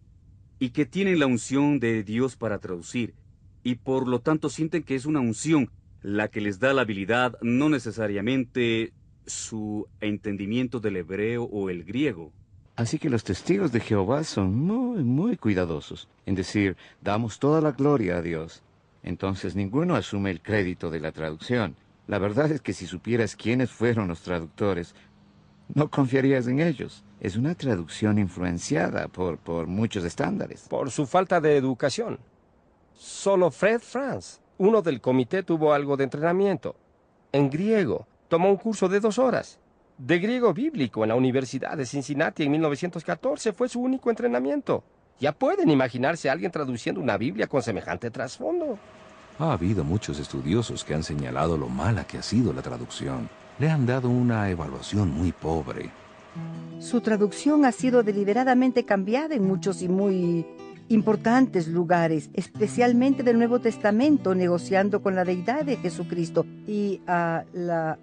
y que tienen la unción de Dios para traducir y por lo tanto sienten que es una unción la que les da la habilidad, no necesariamente su entendimiento del hebreo o el griego. Así que los testigos de Jehová son muy cuidadosos en decir, damos toda la gloria a Dios. Entonces ninguno asume el crédito de la traducción. La verdad es que si supieras quiénes fueron los traductores, no confiarías en ellos. Es una traducción influenciada por muchos estándares. Por su falta de educación. Solo Fred Franz, uno del comité, tuvo algo de entrenamiento. En griego, tomó un curso de 2 horas. De griego bíblico en la Universidad de Cincinnati en 1914 fue su único entrenamiento. Ya pueden imaginarse a alguien traduciendo una Biblia con semejante trasfondo. Ha habido muchos estudiosos que han señalado lo mala que ha sido la traducción. Le han dado una evaluación muy pobre. Su traducción ha sido deliberadamente cambiada en muchos y muy importantes lugares, especialmente del Nuevo Testamento, negociando con la deidad de Jesucristo y la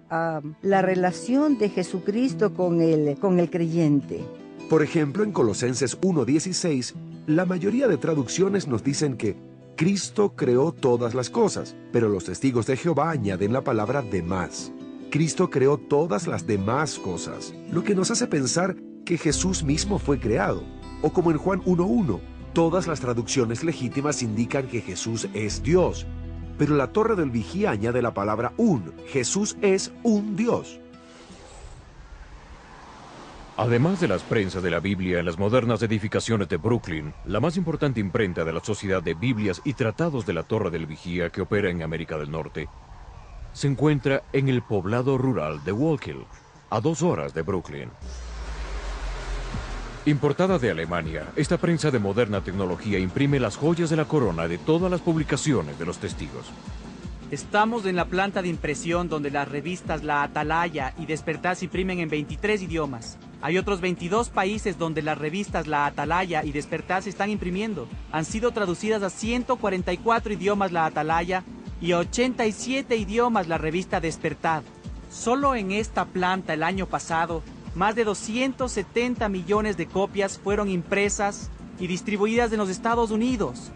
relación de Jesucristo con el creyente. Por ejemplo, en Colosenses 1:16, la mayoría de traducciones nos dicen que Cristo creó todas las cosas, pero los testigos de Jehová añaden la palabra demás. Cristo creó todas las demás cosas, lo que nos hace pensar que Jesús mismo fue creado. O como en Juan 1:1, todas las traducciones legítimas indican que Jesús es Dios, pero la Torre del Vigía añade la palabra un. Jesús es un Dios. Además de las prensas de la Biblia en las modernas edificaciones de Brooklyn, la más importante imprenta de la Sociedad de Biblias y Tratados de la Torre del Vigía que opera en América del Norte, se encuentra en el poblado rural de Wallkill, a 2 horas de Brooklyn. Importada de Alemania, esta prensa de moderna tecnología imprime las joyas de la corona de todas las publicaciones de los testigos. Estamos en la planta de impresión donde las revistas La Atalaya y Despertar se imprimen en 23 idiomas. Hay otros 22 países donde las revistas La Atalaya y Despertar se están imprimiendo. Han sido traducidas a 144 idiomas La Atalaya y a 87 idiomas la revista Despertar. Solo en esta planta el año pasado, más de 270 millones de copias fueron impresas y distribuidas en los Estados Unidos.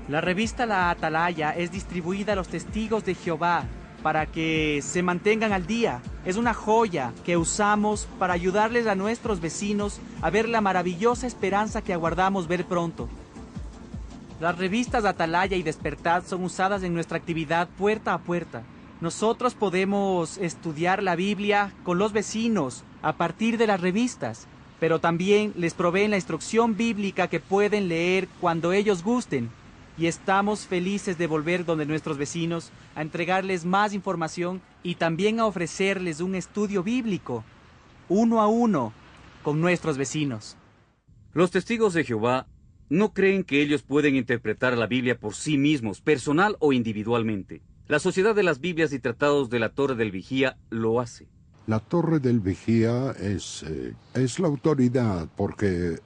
La revista La Atalaya es distribuida a los testigos de Jehová para que se mantengan al día. Es una joya que usamos para ayudarles a nuestros vecinos a ver la maravillosa esperanza que aguardamos ver pronto. Las revistas Atalaya y Despertad son usadas en nuestra actividad puerta a puerta. Nosotros podemos estudiar la Biblia con los vecinos a partir de las revistas, pero también les proveen la instrucción bíblica que pueden leer cuando ellos gusten. Y estamos felices de volver donde nuestros vecinos a entregarles más información y también a ofrecerles un estudio bíblico, 1 a 1, con nuestros vecinos. Los testigos de Jehová no creen que ellos pueden interpretar la Biblia por sí mismos, personal o individualmente. La Sociedad de las Biblias y Tratados de la Torre del Vigía lo hace. La Torre del Vigía es la autoridad porque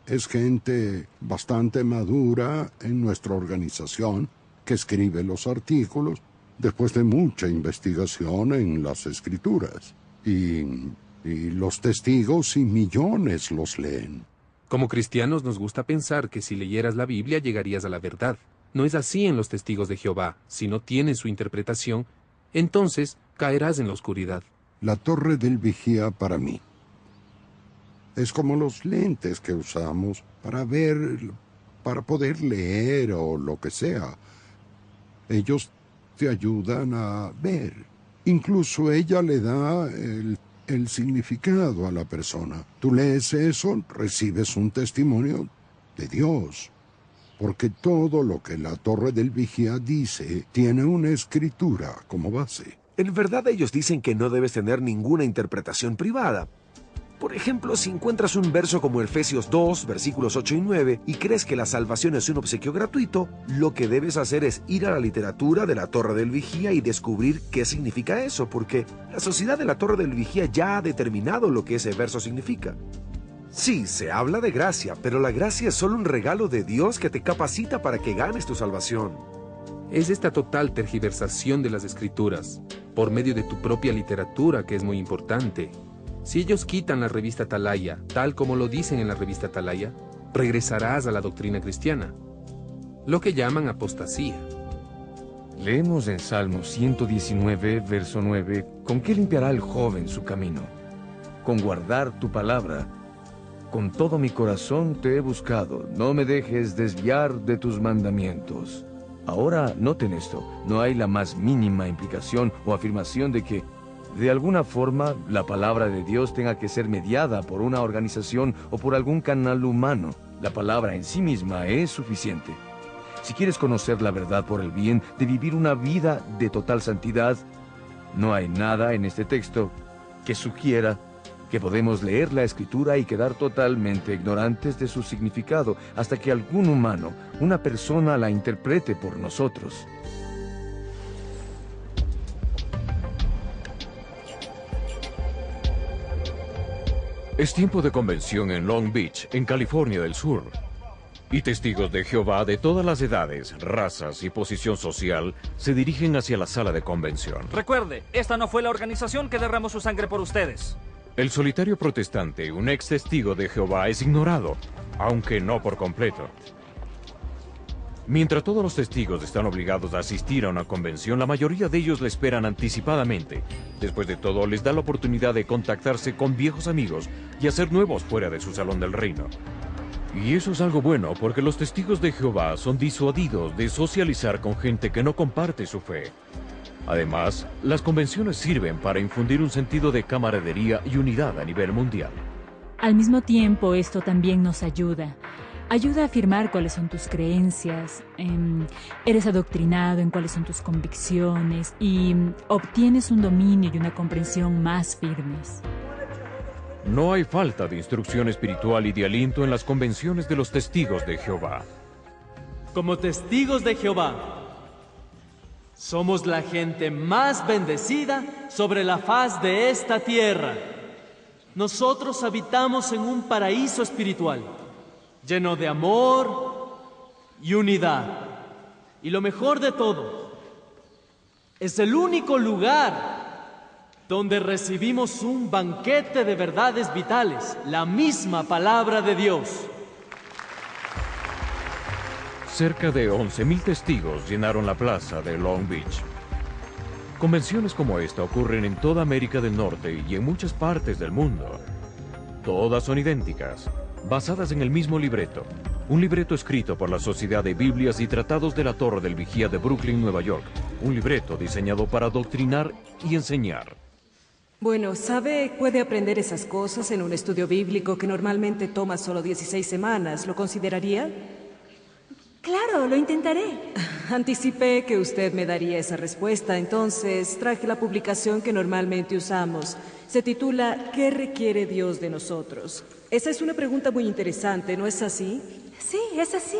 es gente bastante madura en nuestra organización que escribe los artículos después de mucha investigación en las escrituras. Y los testigos y millones los leen. Como cristianos nos gusta pensar que si leyeras la Biblia llegarías a la verdad. No es así en los testigos de Jehová. Si no tienes su interpretación, entonces caerás en la oscuridad. La Torre del Vigía para mí es como los lentes que usamos para ver, para poder leer o lo que sea. Ellos te ayudan a ver. Incluso ella le da el significado a la persona. Tú lees eso, recibes un testimonio de Dios. Porque todo lo que la Torre del Vigía dice tiene una escritura como base. En verdad ellos dicen que no debes tener ninguna interpretación privada. Por ejemplo, si encuentras un verso como Efesios 2, versículos 8 y 9, y crees que la salvación es un obsequio gratuito, lo que debes hacer es ir a la literatura de la Torre del Vigía y descubrir qué significa eso, porque la Sociedad de la Torre del Vigía ya ha determinado lo que ese verso significa. Sí, se habla de gracia, pero la gracia es solo un regalo de Dios que te capacita para que ganes tu salvación. Es esta total tergiversación de las Escrituras, por medio de tu propia literatura, que es muy importante. Si ellos quitan la revista Atalaya, tal como lo dicen en la revista Atalaya, regresarás a la doctrina cristiana, lo que llaman apostasía. Leemos en Salmo 119, verso 9, ¿con qué limpiará el joven su camino? Con guardar tu palabra. Con todo mi corazón te he buscado, no me dejes desviar de tus mandamientos. Ahora, noten esto, no hay la más mínima implicación o afirmación de que, de alguna forma, la palabra de Dios tenga que ser mediada por una organización o por algún canal humano. La palabra en sí misma es suficiente. Si quieres conocer la verdad por el bien de vivir una vida de total santidad, no hay nada en este texto que sugiera que podemos leer la Escritura y quedar totalmente ignorantes de su significado hasta que algún humano, una persona, la interprete por nosotros. Es tiempo de convención en Long Beach, en California del Sur. Y testigos de Jehová de todas las edades, razas y posición social se dirigen hacia la sala de convención. Recuerde, esta no fue la organización que derramó su sangre por ustedes. El solitario protestante, un ex testigo de Jehová, es ignorado, aunque no por completo. Mientras todos los testigos están obligados a asistir a una convención, la mayoría de ellos la esperan anticipadamente. Después de todo, les da la oportunidad de contactarse con viejos amigos y hacer nuevos fuera de su salón del reino. Y eso es algo bueno, porque los testigos de Jehová son disuadidos de socializar con gente que no comparte su fe. Además, las convenciones sirven para infundir un sentido de camaradería y unidad a nivel mundial. Al mismo tiempo, esto también nos ayuda. Ayuda a afirmar cuáles son tus creencias, eres adoctrinado en cuáles son tus convicciones y obtienes un dominio y una comprensión más firmes. No hay falta de instrucción espiritual y de aliento en las convenciones de los testigos de Jehová. Como testigos de Jehová, somos la gente más bendecida sobre la faz de esta tierra. Nosotros habitamos en un paraíso espiritual, lleno de amor y unidad. Y lo mejor de todo, es el único lugar donde recibimos un banquete de verdades vitales, la misma palabra de Dios. Cerca de 11,000 testigos llenaron la plaza de Long Beach. Convenciones como esta ocurren en toda América del Norte y en muchas partes del mundo. Todas son idénticas, basadas en el mismo libreto. Un libreto escrito por la Sociedad de Biblias y Tratados de la Torre del Vigía de Brooklyn, Nueva York. Un libreto diseñado para adoctrinar y enseñar. Bueno, ¿sabe? Puede aprender esas cosas en un estudio bíblico que normalmente toma solo 16 semanas. ¿Lo consideraría? Claro, lo intentaré. Anticipé que usted me daría esa respuesta, entonces traje la publicación que normalmente usamos. Se titula ¿Qué requiere Dios de nosotros? Esa es una pregunta muy interesante, ¿no es así? Sí, es así.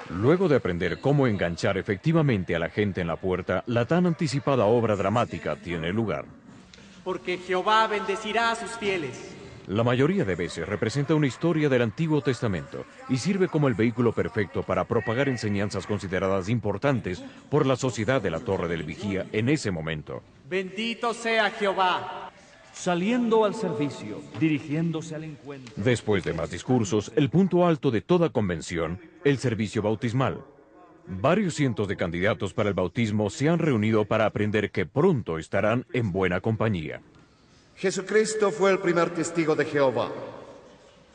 Luego de aprender cómo enganchar efectivamente a la gente en la puerta, la tan anticipada obra dramática tiene lugar. Porque Jehová bendecirá a sus fieles. La mayoría de veces representa una historia del Antiguo Testamento y sirve como el vehículo perfecto para propagar enseñanzas consideradas importantes por la sociedad de la Torre del Vigía en ese momento. Bendito sea Jehová. Saliendo al servicio, dirigiéndose al encuentro. Después de más discursos, el punto alto de toda convención, el servicio bautismal. Varios cientos de candidatos para el bautismo se han reunido para aprender que pronto estarán en buena compañía. Jesucristo fue el primer testigo de Jehová.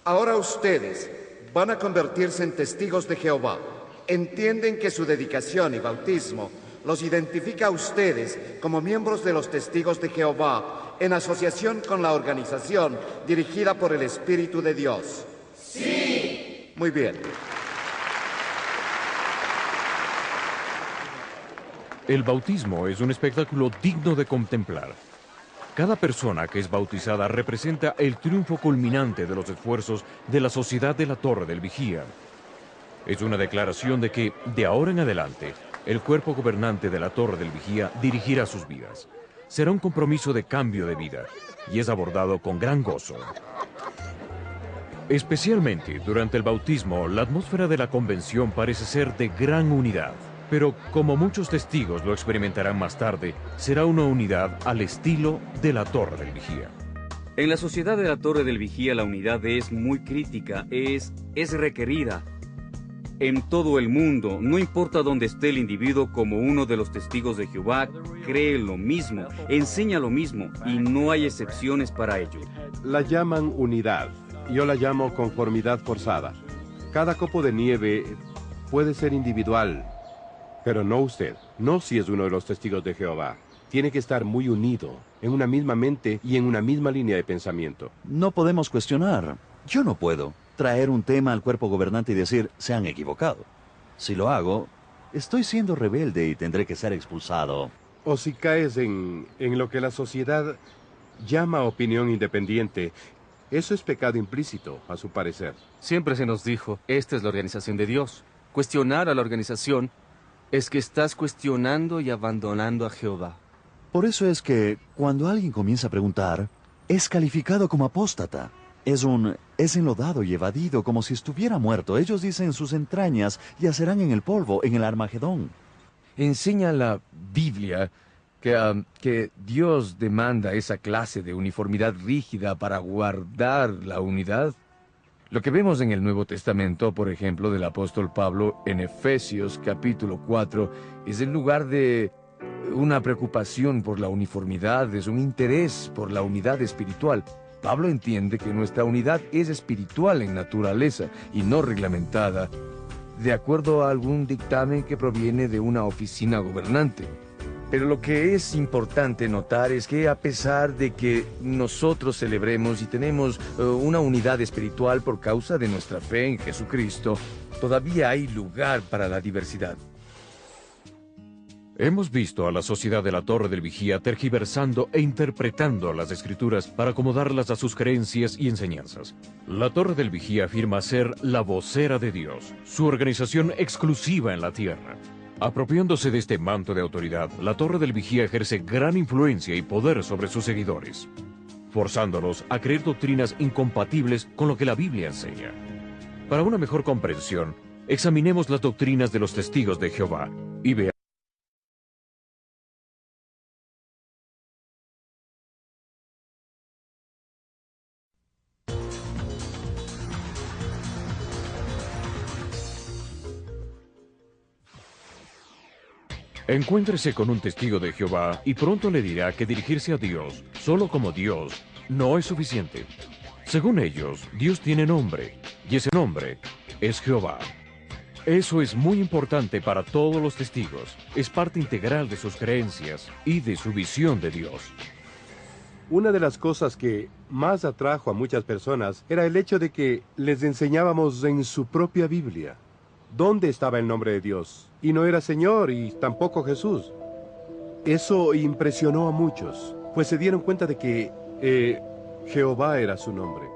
Ahora ustedes van a convertirse en testigos de Jehová. Entienden que su dedicación y bautismo los identifica a ustedes como miembros de los testigos de Jehová en asociación con la organización dirigida por el Espíritu de Dios. ¡Sí! Muy bien. El bautismo es un espectáculo digno de contemplar. Cada persona que es bautizada representa el triunfo culminante de los esfuerzos de la sociedad de la Torre del Vigía. Es una declaración de que, de ahora en adelante, el cuerpo gobernante de la Torre del Vigía dirigirá sus vidas. Será un compromiso de cambio de vida y es abordado con gran gozo. Especialmente durante el bautismo, la atmósfera de la convención parece ser de gran unidad. Pero, como muchos testigos lo experimentarán más tarde, será una unidad al estilo de la Torre del Vigía. En la sociedad de la Torre del Vigía la unidad es muy crítica, es requerida. En todo el mundo, no importa dónde esté el individuo, como uno de los testigos de Jehová, cree lo mismo, enseña lo mismo, y no hay excepciones para ello. La llaman unidad, yo la llamo conformidad forzada. Cada copo de nieve puede ser individual, pero no usted, no si es uno de los testigos de Jehová. Tiene que estar muy unido, en una misma mente y en una misma línea de pensamiento. No podemos cuestionar. Yo no puedo traer un tema al cuerpo gobernante y decir, se han equivocado. Si lo hago, estoy siendo rebelde y tendré que ser expulsado. O si caes en lo que la sociedad llama opinión independiente, eso es pecado implícito, a su parecer. Siempre se nos dijo, esta es la organización de Dios. Cuestionar a la organización es que estás cuestionando y abandonando a Jehová. Por eso es que, cuando alguien comienza a preguntar, es calificado como apóstata. Es enlodado y evadido como si estuviera muerto. Ellos dicen sus entrañas yacerán en el polvo, en el Armagedón. Enseña la Biblia que Dios demanda esa clase de uniformidad rígida para guardar la unidad. Lo que vemos en el Nuevo Testamento, por ejemplo, del apóstol Pablo en Efesios capítulo 4, es en lugar de una preocupación por la uniformidad, es un interés por la unidad espiritual. Pablo entiende que nuestra unidad es espiritual en naturaleza y no reglamentada, de acuerdo a algún dictamen que proviene de una oficina gobernante. Pero lo que es importante notar es que a pesar de que nosotros celebremos y tenemos una unidad espiritual por causa de nuestra fe en Jesucristo, todavía hay lugar para la diversidad. Hemos visto a la sociedad de la Torre del Vigía tergiversando e interpretando las Escrituras para acomodarlas a sus creencias y enseñanzas. La Torre del Vigía afirma ser la vocera de Dios, su organización exclusiva en la tierra. Apropiándose de este manto de autoridad, la Torre del Vigía ejerce gran influencia y poder sobre sus seguidores, forzándolos a creer doctrinas incompatibles con lo que la Biblia enseña. Para una mejor comprensión, examinemos las doctrinas de los testigos de Jehová y veamos. Encuéntrese con un testigo de Jehová y pronto le dirá que dirigirse a Dios, solo como Dios, no es suficiente. Según ellos, Dios tiene nombre, y ese nombre es Jehová. Eso es muy importante para todos los testigos. Es parte integral de sus creencias y de su visión de Dios. Una de las cosas que más atrajo a muchas personas era el hecho de que les enseñábamos en su propia Biblia dónde estaba el nombre de Dios. Y no era Señor y tampoco Jesús. Eso impresionó a muchos, pues se dieron cuenta de que Jehová era su nombre.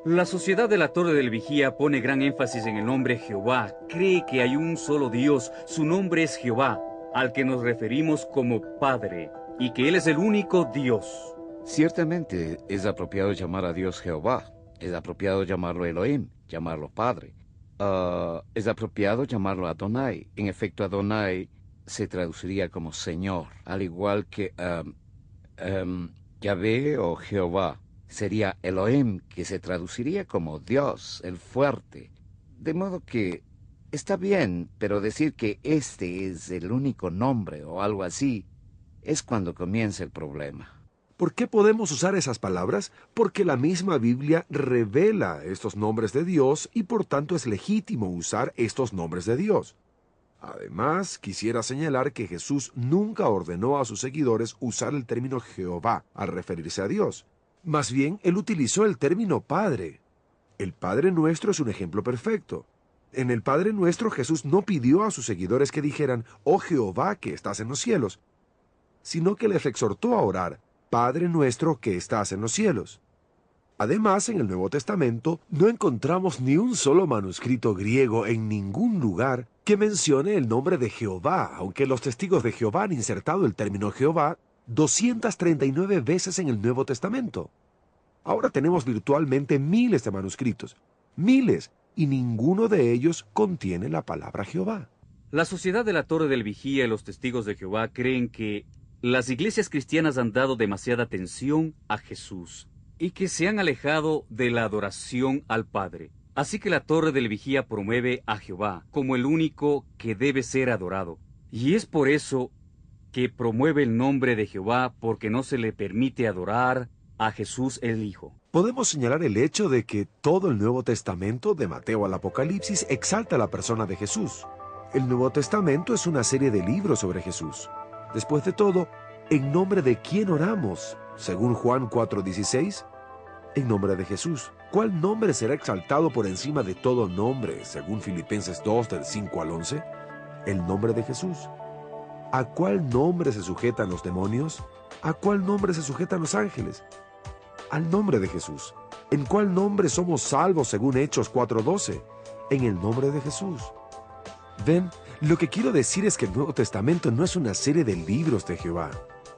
La Sociedad de la Torre del Vigía pone gran énfasis en el nombre Jehová. Cree que hay un solo Dios, su nombre es Jehová, al que nos referimos como Padre, y que Él es el único Dios. Ciertamente es apropiado llamar a Dios Jehová, es apropiado llamarlo Elohim, llamarlo Padre. Es apropiado llamarlo Adonai. En efecto, Adonai se traduciría como Señor, al igual que Yahvé o Jehová sería Elohim, que se traduciría como Dios, el fuerte. De modo que está bien, pero decir que este es el único nombre o algo así es cuando comienza el problema. ¿Por qué podemos usar esas palabras? Porque la misma Biblia revela estos nombres de Dios y por tanto es legítimo usar estos nombres de Dios. Además, quisiera señalar que Jesús nunca ordenó a sus seguidores usar el término Jehová al referirse a Dios. Más bien, él utilizó el término Padre. El Padre Nuestro es un ejemplo perfecto. En el Padre Nuestro, Jesús no pidió a sus seguidores que dijeran, «Oh Jehová que estás en los cielos», sino que les exhortó a orar, «Padre Nuestro que estás en los cielos». Además, en el Nuevo Testamento no encontramos ni un solo manuscrito griego en ningún lugar que mencione el nombre de Jehová, aunque los testigos de Jehová han insertado el término Jehová 239 veces en el Nuevo Testamento. Ahora tenemos virtualmente miles de manuscritos, miles, y ninguno de ellos contiene la palabra Jehová. La Sociedad de la Torre del Vigía y los Testigos de Jehová creen que las iglesias cristianas han dado demasiada atención a Jesús y que se han alejado de la adoración al Padre. Así que la Torre del Vigía promueve a Jehová como el único que debe ser adorado. Y es por eso que promueve el nombre de Jehová, porque no se le permite adorar a Jesús el Hijo. Podemos señalar el hecho de que todo el Nuevo Testamento, de Mateo al Apocalipsis, exalta la persona de Jesús. El Nuevo Testamento es una serie de libros sobre Jesús. Después de todo, ¿en nombre de quién oramos? Según Juan 4:16, en nombre de Jesús. ¿Cuál nombre será exaltado por encima de todo nombre? Según Filipenses 2, del 5 al 11, el nombre de Jesús. ¿A cuál nombre se sujetan los demonios? ¿A cuál nombre se sujetan los ángeles? Al nombre de Jesús. ¿En cuál nombre somos salvos según Hechos 4:12? En el nombre de Jesús. Ven, lo que quiero decir es que el Nuevo Testamento no es una serie de libros de Jehová.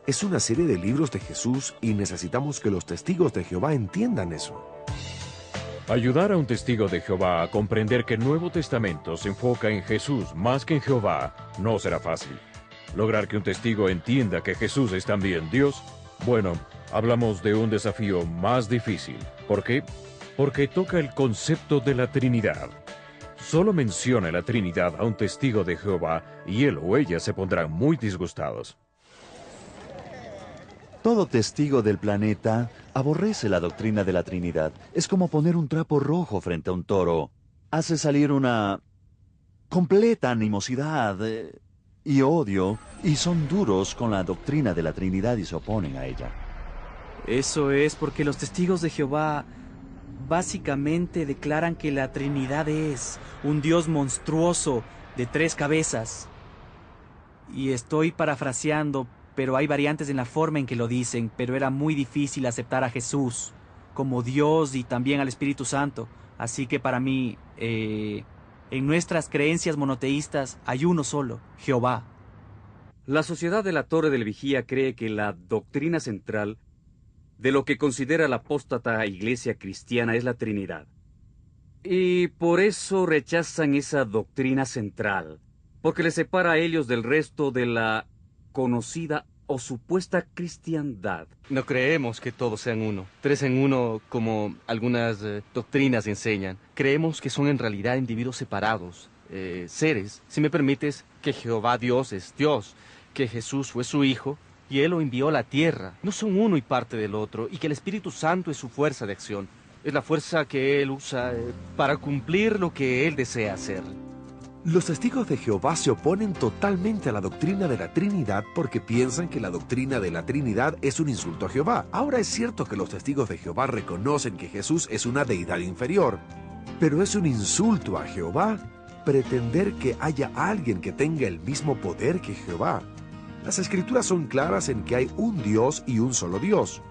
Es una serie de libros de Jesús y necesitamos que los testigos de Jehová entiendan eso. Ayudar a un testigo de Jehová a comprender que el Nuevo Testamento se enfoca en Jesús más que en Jehová no será fácil. Lograr que un testigo entienda que Jesús es también Dios, bueno, hablamos de un desafío más difícil. ¿Por qué? Porque toca el concepto de la Trinidad. Solo menciona la Trinidad a un testigo de Jehová y él o ella se pondrán muy disgustados. Todo testigo del planeta aborrece la doctrina de la Trinidad. Es como poner un trapo rojo frente a un toro. Hace salir una completa animosidad y odio, y son duros con la doctrina de la Trinidad y se oponen a ella. Eso es porque los testigos de Jehová básicamente declaran que la Trinidad es un Dios monstruoso de 3 cabezas. Y estoy parafraseando, pero hay variantes en la forma en que lo dicen, pero era muy difícil aceptar a Jesús como Dios y también al Espíritu Santo. Así que para mí, en nuestras creencias monoteístas hay uno solo, Jehová. La Sociedad de la Torre del Vigía cree que la doctrina central de lo que considera la apóstata iglesia cristiana es la Trinidad. Y por eso rechazan esa doctrina central, porque les separa a ellos del resto de la conocida o supuesta cristiandad. No creemos que todos sean uno, 3 en 1 como algunas doctrinas enseñan. Creemos que son en realidad individuos separados, seres. Si me permites, que Jehová Dios es Dios, que Jesús fue su Hijo y Él lo envió a la tierra. No son uno y parte del otro, y que el Espíritu Santo es su fuerza de acción. Es la fuerza que Él usa para cumplir lo que Él desea hacer. Los testigos de Jehová se oponen totalmente a la doctrina de la Trinidad porque piensan que la doctrina de la Trinidad es un insulto a Jehová. Ahora es cierto que los testigos de Jehová reconocen que Jesús es una deidad inferior, pero es un insulto a Jehová pretender que haya alguien que tenga el mismo poder que Jehová. Las Escrituras son claras en que hay un Dios y un solo Dios.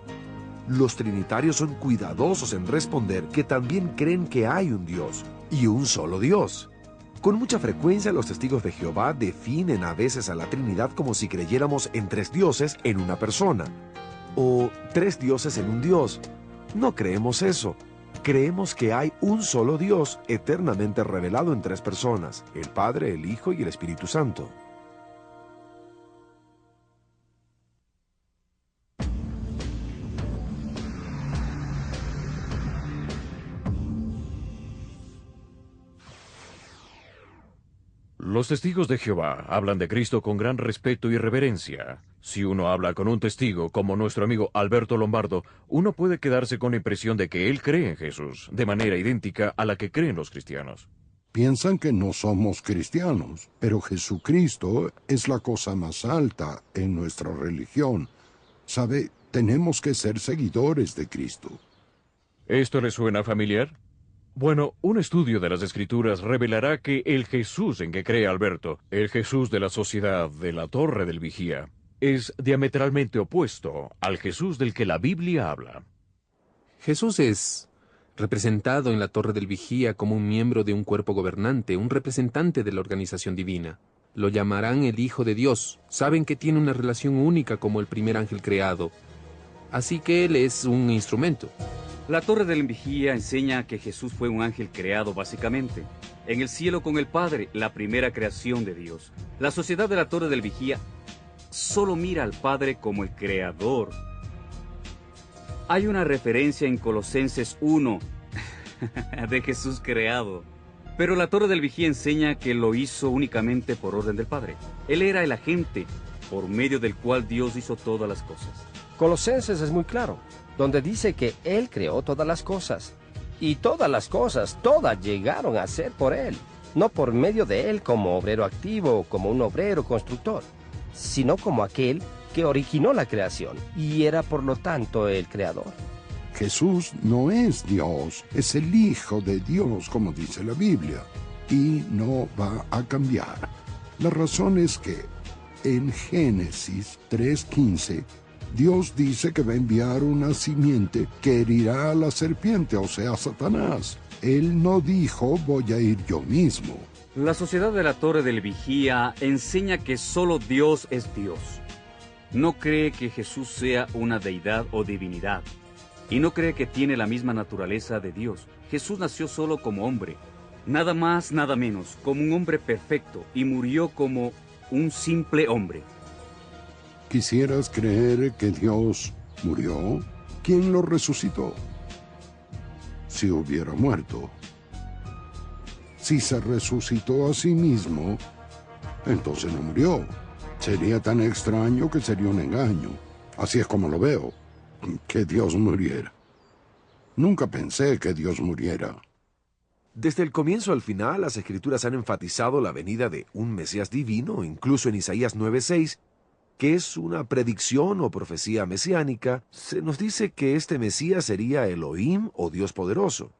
Los trinitarios son cuidadosos en responder que también creen que hay un Dios, y un solo Dios. Con mucha frecuencia los testigos de Jehová definen a veces a la Trinidad como si creyéramos en 3 dioses en una persona, o 3 dioses en un Dios. No creemos eso. Creemos que hay un solo Dios eternamente revelado en 3 personas, el Padre, el Hijo y el Espíritu Santo. Los testigos de Jehová hablan de Cristo con gran respeto y reverencia. Si uno habla con un testigo, como nuestro amigo Alberto Lombardo, uno puede quedarse con la impresión de que él cree en Jesús, de manera idéntica a la que creen los cristianos. Piensan que no somos cristianos, pero Jesucristo es la cosa más alta en nuestra religión. ¿Sabe? Tenemos que ser seguidores de Cristo. ¿Esto le suena familiar? Bueno, un estudio de las Escrituras revelará que el Jesús en que cree Alberto, el Jesús de la sociedad de la Torre del Vigía, es diametralmente opuesto al Jesús del que la Biblia habla. Jesús es representado en la Torre del Vigía como un miembro de un cuerpo gobernante, un representante de la organización divina. Lo llamarán el Hijo de Dios. Saben que tiene una relación única como el primer ángel creado. Así que él es un instrumento. La Torre del Vigía enseña que Jesús fue un ángel creado básicamente, en el cielo con el Padre, la primera creación de Dios. La sociedad de la Torre del Vigía solo mira al Padre como el creador. Hay una referencia en Colosenses 1 de Jesús creado, pero la Torre del Vigía enseña que lo hizo únicamente por orden del Padre. Él era el agente por medio del cual Dios hizo todas las cosas. Colosenses es muy claro, donde dice que Él creó todas las cosas. Y todas las cosas, todas llegaron a ser por Él. No por medio de Él como obrero activo, como un obrero constructor, sino como aquel que originó la creación y era por lo tanto el creador. Jesús no es Dios, es el Hijo de Dios, como dice la Biblia, y no va a cambiar. La razón es que en Génesis 3:15, Dios dice que va a enviar una simiente que herirá a la serpiente, o sea, a Satanás. Él no dijo, voy a ir yo mismo. La sociedad de la Torre del Vigía enseña que solo Dios es Dios. No cree que Jesús sea una deidad o divinidad. Y no cree que tiene la misma naturaleza de Dios. Jesús nació solo como hombre. Nada más, nada menos, como un hombre perfecto. Y murió como un simple hombre. ¿Quisieras creer que Dios murió? ¿Quién lo resucitó? Si hubiera muerto. Si se resucitó a sí mismo, entonces no murió. Sería tan extraño que sería un engaño. Así es como lo veo, que Dios muriera. Nunca pensé que Dios muriera. Desde el comienzo al final, las Escrituras han enfatizado la venida de un Mesías divino, incluso en Isaías 9:6, que es una predicción o profecía mesiánica. Se nos dice que este Mesías sería Elohim o Dios poderoso.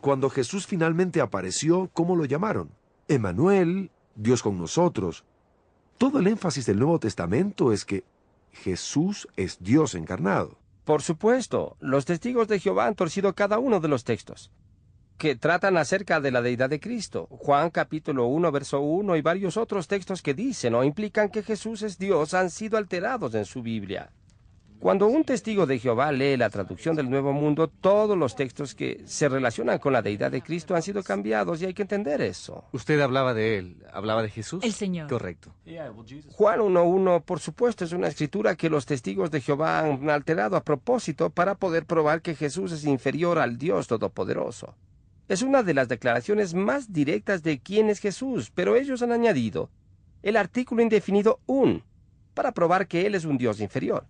Cuando Jesús finalmente apareció, ¿cómo lo llamaron? Emmanuel, Dios con nosotros. Todo el énfasis del Nuevo Testamento es que Jesús es Dios encarnado. Por supuesto, los testigos de Jehová han torcido cada uno de los textos que tratan acerca de la deidad de Cristo. Juan capítulo 1, verso 1 y varios otros textos que dicen o implican que Jesús es Dios han sido alterados en su Biblia. Cuando un testigo de Jehová lee la traducción del Nuevo Mundo, todos los textos que se relacionan con la deidad de Cristo han sido cambiados y hay que entender eso. Usted hablaba de él, hablaba de Jesús. El Señor. Correcto. Juan 1:1, por supuesto, es una escritura que los testigos de Jehová han alterado a propósito para poder probar que Jesús es inferior al Dios Todopoderoso. Es una de las declaraciones más directas de quién es Jesús, pero ellos han añadido el artículo indefinido un, para probar que Él es un Dios inferior.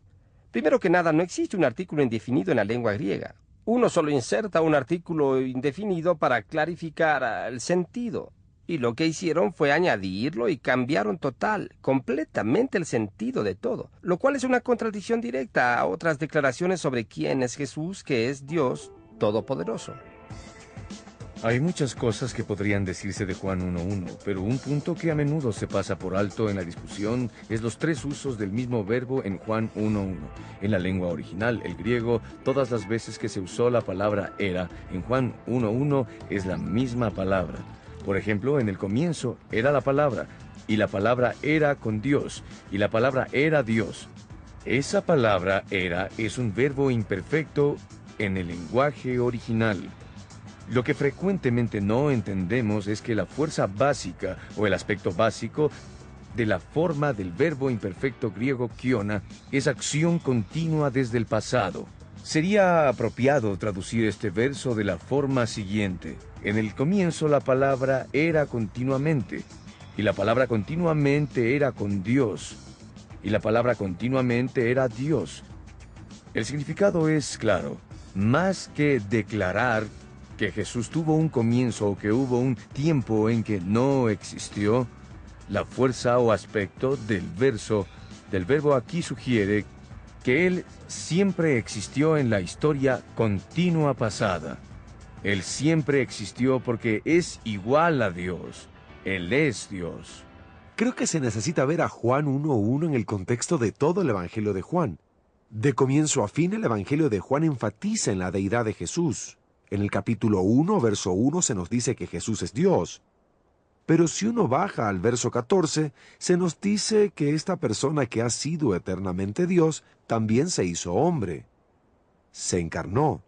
Primero que nada, no existe un artículo indefinido en la lengua griega. Uno solo inserta un artículo indefinido para clarificar el sentido. Y lo que hicieron fue añadirlo y cambiaron completamente el sentido de todo, lo cual es una contradicción directa a otras declaraciones sobre quién es Jesús, que es Dios Todopoderoso. Hay muchas cosas que podrían decirse de Juan 1.1, pero un punto que a menudo se pasa por alto en la discusión es los tres usos del mismo verbo en Juan 1.1. En la lengua original, el griego, todas las veces que se usó la palabra era, en Juan 1.1 es la misma palabra. Por ejemplo, en el comienzo era la palabra, y la palabra era con Dios, y la palabra era Dios. Esa palabra era es un verbo imperfecto en el lenguaje original. Lo que frecuentemente no entendemos es que la fuerza básica o el aspecto básico de la forma del verbo imperfecto griego kiona es acción continua desde el pasado. Sería apropiado traducir este verso de la forma siguiente. En el comienzo la palabra era continuamente, y la palabra continuamente era con Dios, y la palabra continuamente era Dios. El significado es claro. Más que declarar que Jesús tuvo un comienzo o que hubo un tiempo en que no existió, la fuerza o aspecto del verbo aquí sugiere que Él siempre existió en la historia continua pasada. Él siempre existió porque es igual a Dios. Él es Dios. Creo que se necesita ver a Juan 1.1 en el contexto de todo el Evangelio de Juan. De comienzo a fin, el Evangelio de Juan enfatiza en la deidad de Jesús. En el capítulo 1, verso 1, se nos dice que Jesús es Dios. Pero si uno baja al verso 14, se nos dice que esta persona que ha sido eternamente Dios, también se hizo hombre. Se encarnó.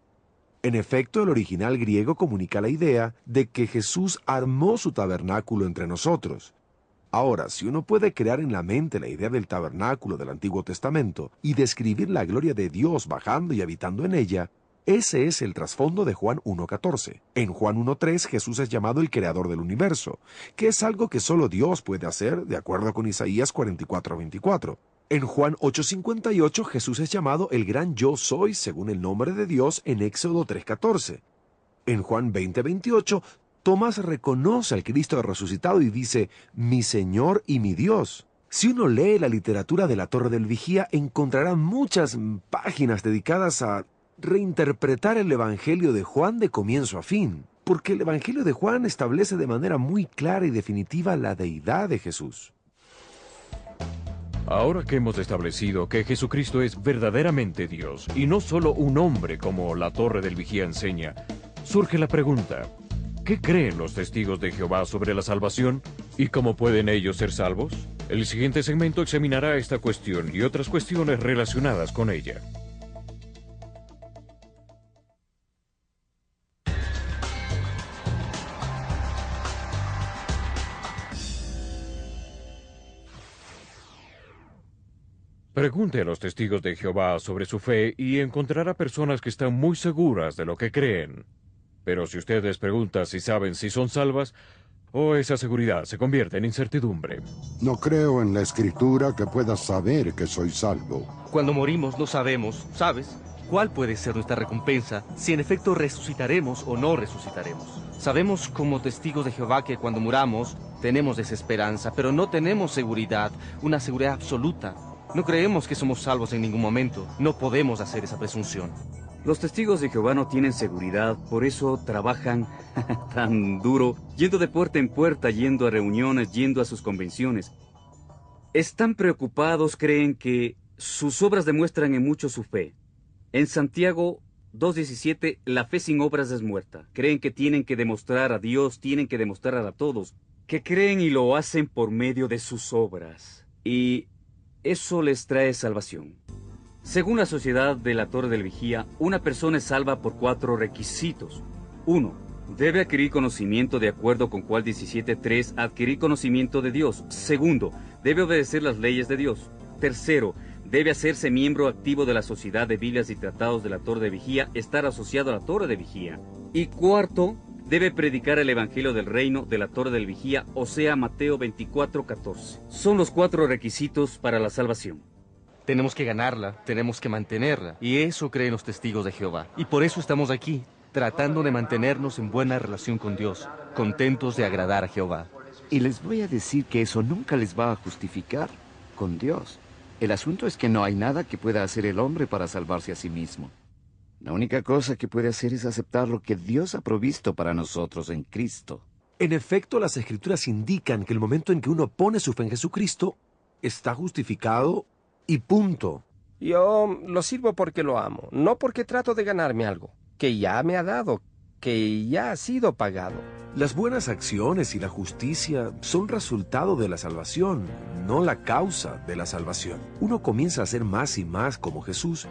En efecto, el original griego comunica la idea de que Jesús armó su tabernáculo entre nosotros. Ahora, si uno puede crear en la mente la idea del tabernáculo del Antiguo Testamento y describir la gloria de Dios bajando y habitando en ella, ese es el trasfondo de Juan 1.14. En Juan 1.3 Jesús es llamado el creador del universo, que es algo que solo Dios puede hacer, de acuerdo con Isaías 44.24. En Juan 8.58 Jesús es llamado el gran yo soy, según el nombre de Dios, en Éxodo 3.14. En Juan 20.28 Tomás reconoce al Cristo resucitado y dice, mi Señor y mi Dios. Si uno lee la literatura de la Torre del Vigía, encontrará muchas páginas dedicadas a reinterpretar el Evangelio de Juan de comienzo a fin, porque el Evangelio de Juan establece de manera muy clara y definitiva la deidad de Jesús. Ahora que hemos establecido que Jesucristo es verdaderamente Dios y no solo un hombre como la Torre del Vigía enseña, surge la pregunta, ¿qué creen los testigos de Jehová sobre la salvación? ¿Y cómo pueden ellos ser salvos? El siguiente segmento examinará esta cuestión y otras cuestiones relacionadas con ella. Pregunte a los testigos de Jehová sobre su fe y encontrará personas que están muy seguras de lo que creen. Pero si usted les pregunta si saben si son salvas, esa seguridad se convierte en incertidumbre. No creo en la Escritura que pueda saber que soy salvo. Cuando morimos no sabemos, ¿sabes?, cuál puede ser nuestra recompensa, si en efecto resucitaremos o no resucitaremos. Sabemos como testigos de Jehová que cuando muramos tenemos desesperanza, pero no tenemos seguridad, una seguridad absoluta. No creemos que somos salvos en ningún momento. No podemos hacer esa presunción. Los testigos de Jehová no tienen seguridad, por eso trabajan tan duro, yendo de puerta en puerta, yendo a reuniones, yendo a sus convenciones. Están preocupados, creen que sus obras demuestran en mucho su fe. En Santiago 2.17, la fe sin obras es muerta. Creen que tienen que demostrar a Dios, tienen que demostrar a todos, que creen y lo hacen por medio de sus obras. Y eso les trae salvación. Según la Sociedad de la Torre del Vigía, una persona es salva por 4 requisitos. 1. Debe adquirir conocimiento de acuerdo con Juan 17.3, adquirir conocimiento de Dios. 2. Debe obedecer las leyes de Dios. 3. Debe hacerse miembro activo de la Sociedad de Biblias y Tratados de la Torre de Vigía, estar asociado a la Torre de Vigía. Y 4. Debe predicar el Evangelio del Reino de la Torre del Vigía, o sea, Mateo 24.14. Son los 4 requisitos para la salvación. Tenemos que ganarla, tenemos que mantenerla, y eso creen los testigos de Jehová. Y por eso estamos aquí, tratando de mantenernos en buena relación con Dios, contentos de agradar a Jehová. Y les voy a decir que eso nunca les va a justificar con Dios. El asunto es que no hay nada que pueda hacer el hombre para salvarse a sí mismo. La única cosa que puede hacer es aceptar lo que Dios ha provisto para nosotros en Cristo. En efecto, las Escrituras indican que el momento en que uno pone su fe en Jesucristo, está justificado y punto. Yo lo sirvo porque lo amo, no porque trato de ganarme algo, que ya me ha dado, que ya ha sido pagado. Las buenas acciones y la justicia son resultado de la salvación, no la causa de la salvación. Uno comienza a ser más y más como Jesús,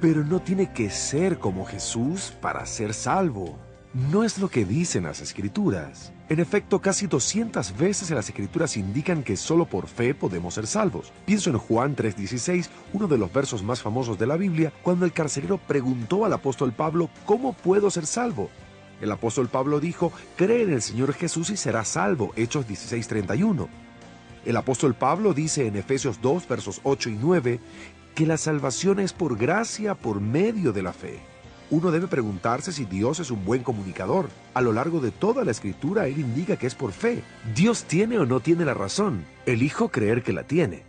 pero no tiene que ser como Jesús para ser salvo. No es lo que dicen las Escrituras. En efecto, casi 200 veces en las Escrituras indican que solo por fe podemos ser salvos. Pienso en Juan 3:16, uno de los versos más famosos de la Biblia, cuando el carcelero preguntó al apóstol Pablo, ¿cómo puedo ser salvo? El apóstol Pablo dijo, cree en el Señor Jesús y serás salvo. Hechos 16:31. El apóstol Pablo dice en Efesios 2, versos 8 y 9, que la salvación es por gracia por medio de la fe. Uno debe preguntarse si Dios es un buen comunicador. A lo largo de toda la Escritura, Él indica que es por fe. ¿Dios tiene o no tiene la razón? Elijo creer que la tiene.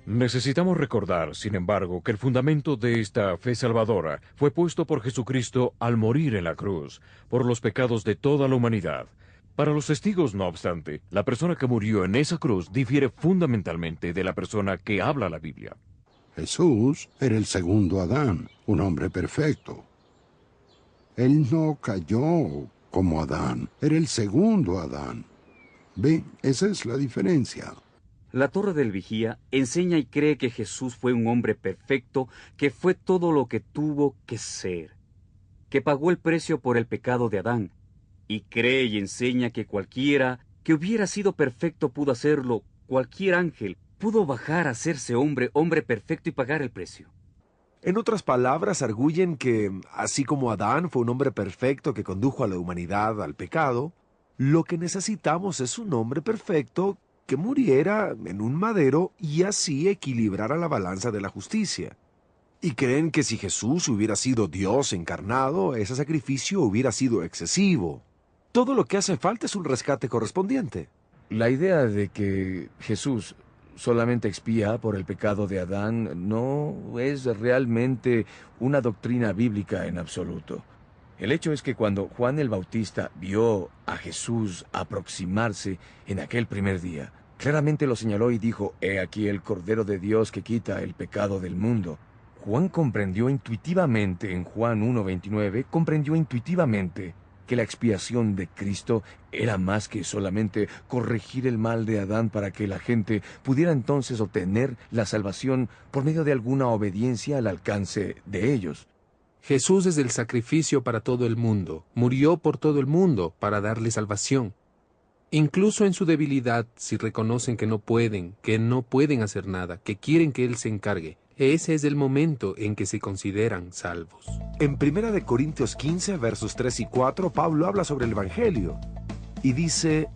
Necesitamos recordar, sin embargo, que el fundamento de esta fe salvadora fue puesto por Jesucristo al morir en la cruz, por los pecados de toda la humanidad. Para los testigos, no obstante, la persona que murió en esa cruz difiere fundamentalmente de la persona que habla la Biblia. Jesús era el segundo Adán, un hombre perfecto. Él no cayó como Adán, era el segundo Adán. Ve, esa es la diferencia. La Torre del Vigía enseña y cree que Jesús fue un hombre perfecto, que fue todo lo que tuvo que ser, que pagó el precio por el pecado de Adán, y cree y enseña que cualquiera que hubiera sido perfecto pudo hacerlo, cualquier ángel pudo bajar a hacerse hombre perfecto y pagar el precio. En otras palabras, arguyen que, así como Adán fue un hombre perfecto que condujo a la humanidad al pecado, lo que necesitamos es un hombre perfecto que muriera en un madero y así equilibrara la balanza de la justicia. Y creen que si Jesús hubiera sido Dios encarnado, ese sacrificio hubiera sido excesivo. Todo lo que hace falta es un rescate correspondiente. La idea de que Jesús solamente expía por el pecado de Adán no es realmente una doctrina bíblica en absoluto. El hecho es que cuando Juan el Bautista vio a Jesús aproximarse en aquel primer día, claramente lo señaló y dijo, «He aquí el Cordero de Dios que quita el pecado del mundo». Juan comprendió intuitivamente, en Juan 1:29, comprendió intuitivamente que la expiación de Cristo era más que solamente corregir el mal de Adán para que la gente pudiera entonces obtener la salvación por medio de alguna obediencia al alcance de ellos. Jesús es el sacrificio para todo el mundo, murió por todo el mundo para darle salvación. Incluso en su debilidad, si reconocen que no pueden hacer nada, que quieren que Él se encargue, ese es el momento en que se consideran salvos. En 1 Corintios 15, versos 3 y 4, Pablo habla sobre el Evangelio y dice,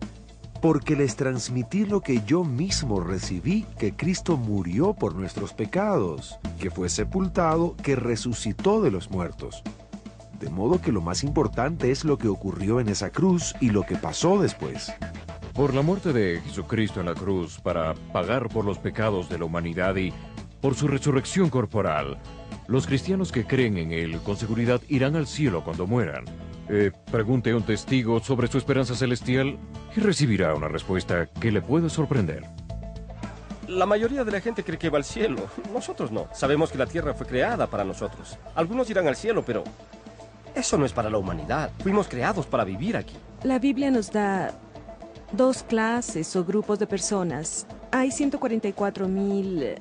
«Porque les transmití lo que yo mismo recibí, que Cristo murió por nuestros pecados, que fue sepultado, que resucitó de los muertos». De modo que lo más importante es lo que ocurrió en esa cruz y lo que pasó después. Por la muerte de Jesucristo en la cruz para pagar por los pecados de la humanidad y por su resurrección corporal, los cristianos que creen en Él con seguridad irán al cielo cuando mueran. Pregunte a un testigo sobre su esperanza celestial y recibirá una respuesta que le puede sorprender. La mayoría de la gente cree que va al cielo. Nosotros no. Sabemos que la tierra fue creada para nosotros. Algunos irán al cielo, pero eso no es para la humanidad. Fuimos creados para vivir aquí. La Biblia nos da dos clases o grupos de personas. Hay 144,000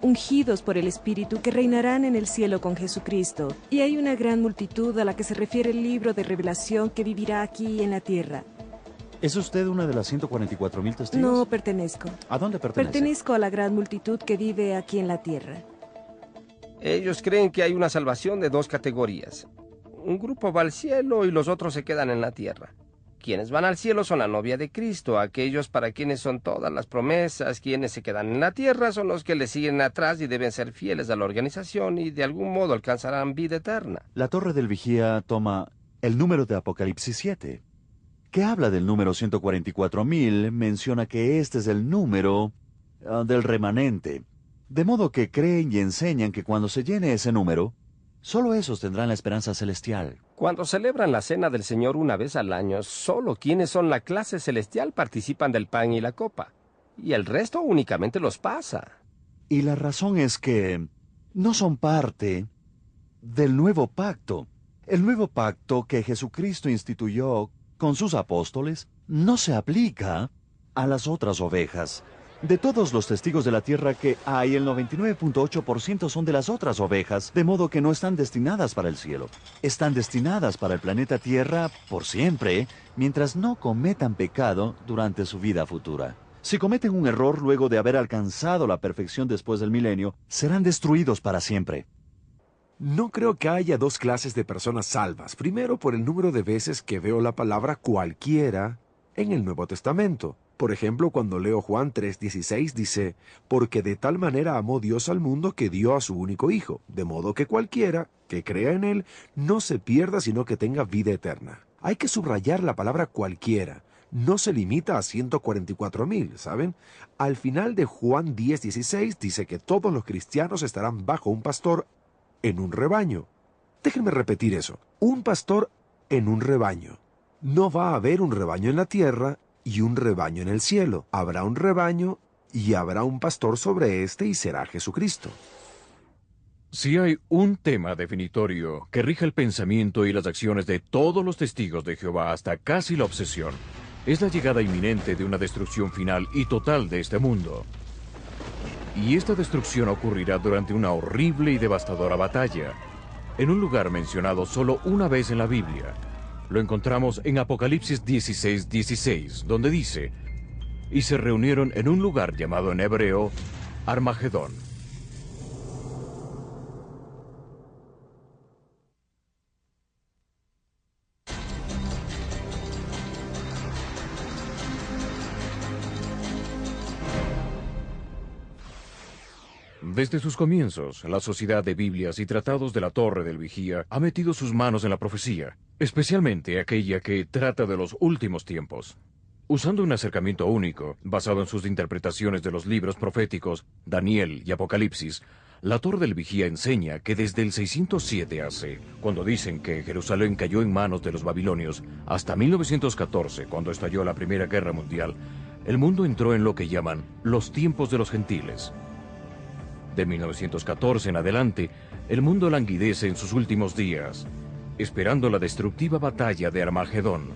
ungidos por el Espíritu que reinarán en el cielo con Jesucristo. Y hay una gran multitud a la que se refiere el libro de Revelación que vivirá aquí en la tierra. ¿Es usted una de las 144,000 testigos? No pertenezco. ¿A dónde pertenece? Pertenezco a la gran multitud que vive aquí en la tierra. Ellos creen que hay una salvación de dos categorías. Un grupo va al cielo y los otros se quedan en la tierra. Quienes van al cielo son la novia de Cristo, aquellos para quienes son todas las promesas. Quienes se quedan en la tierra son los que le siguen atrás y deben ser fieles a la organización y de algún modo alcanzarán vida eterna. La Torre del Vigía toma el número de Apocalipsis 7, que habla del número 144,000, menciona que este es el número del remanente. De modo que creen y enseñan que cuando se llene ese número, solo esos tendrán la esperanza celestial. Cuando celebran la cena del Señor una vez al año, solo quienes son la clase celestial participan del pan y la copa, y el resto únicamente los pasa. Y la razón es que no son parte del nuevo pacto. El nuevo pacto que Jesucristo instituyó con sus apóstoles no se aplica a las otras ovejas. De todos los testigos de la tierra que hay, el 99.8% son de las otras ovejas, de modo que no están destinadas para el cielo. Están destinadas para el planeta Tierra por siempre, mientras no cometan pecado durante su vida futura. Si cometen un error luego de haber alcanzado la perfección después del milenio, serán destruidos para siempre. No creo que haya dos clases de personas salvas. Primero, por el número de veces que veo la palabra cualquiera en el Nuevo Testamento. Por ejemplo, cuando leo Juan 3:16 dice, porque de tal manera amó Dios al mundo que dio a su único Hijo, de modo que cualquiera que crea en Él no se pierda, sino que tenga vida eterna. Hay que subrayar la palabra cualquiera. No se limita a 144,000, ¿saben? Al final de Juan 10:16 dice que todos los cristianos estarán bajo un pastor en un rebaño. Déjenme repetir eso. Un pastor en un rebaño. No va a haber un rebaño en la tierra y un rebaño en el cielo. Habrá un rebaño y habrá un pastor sobre este y será Jesucristo. Si hay un tema definitorio que rija el pensamiento y las acciones de todos los testigos de Jehová hasta casi la obsesión, es la llegada inminente de una destrucción final y total de este mundo. Y esta destrucción ocurrirá durante una horrible y devastadora batalla, en un lugar mencionado solo una vez en la Biblia. Lo encontramos en Apocalipsis 16:16, donde dice, y se reunieron en un lugar llamado en hebreo Armagedón. Desde sus comienzos, la Sociedad de Biblias y Tratados de la Torre del Vigía ha metido sus manos en la profecía, especialmente aquella que trata de los últimos tiempos. Usando un acercamiento único, basado en sus interpretaciones de los libros proféticos, Daniel y Apocalipsis, la Torre del Vigía enseña que desde el 607 AC, cuando dicen que Jerusalén cayó en manos de los babilonios, hasta 1914, cuando estalló la Primera Guerra Mundial, el mundo entró en lo que llaman los tiempos de los gentiles. De 1914 en adelante, el mundo languidece en sus últimos días, esperando la destructiva batalla de Armagedón,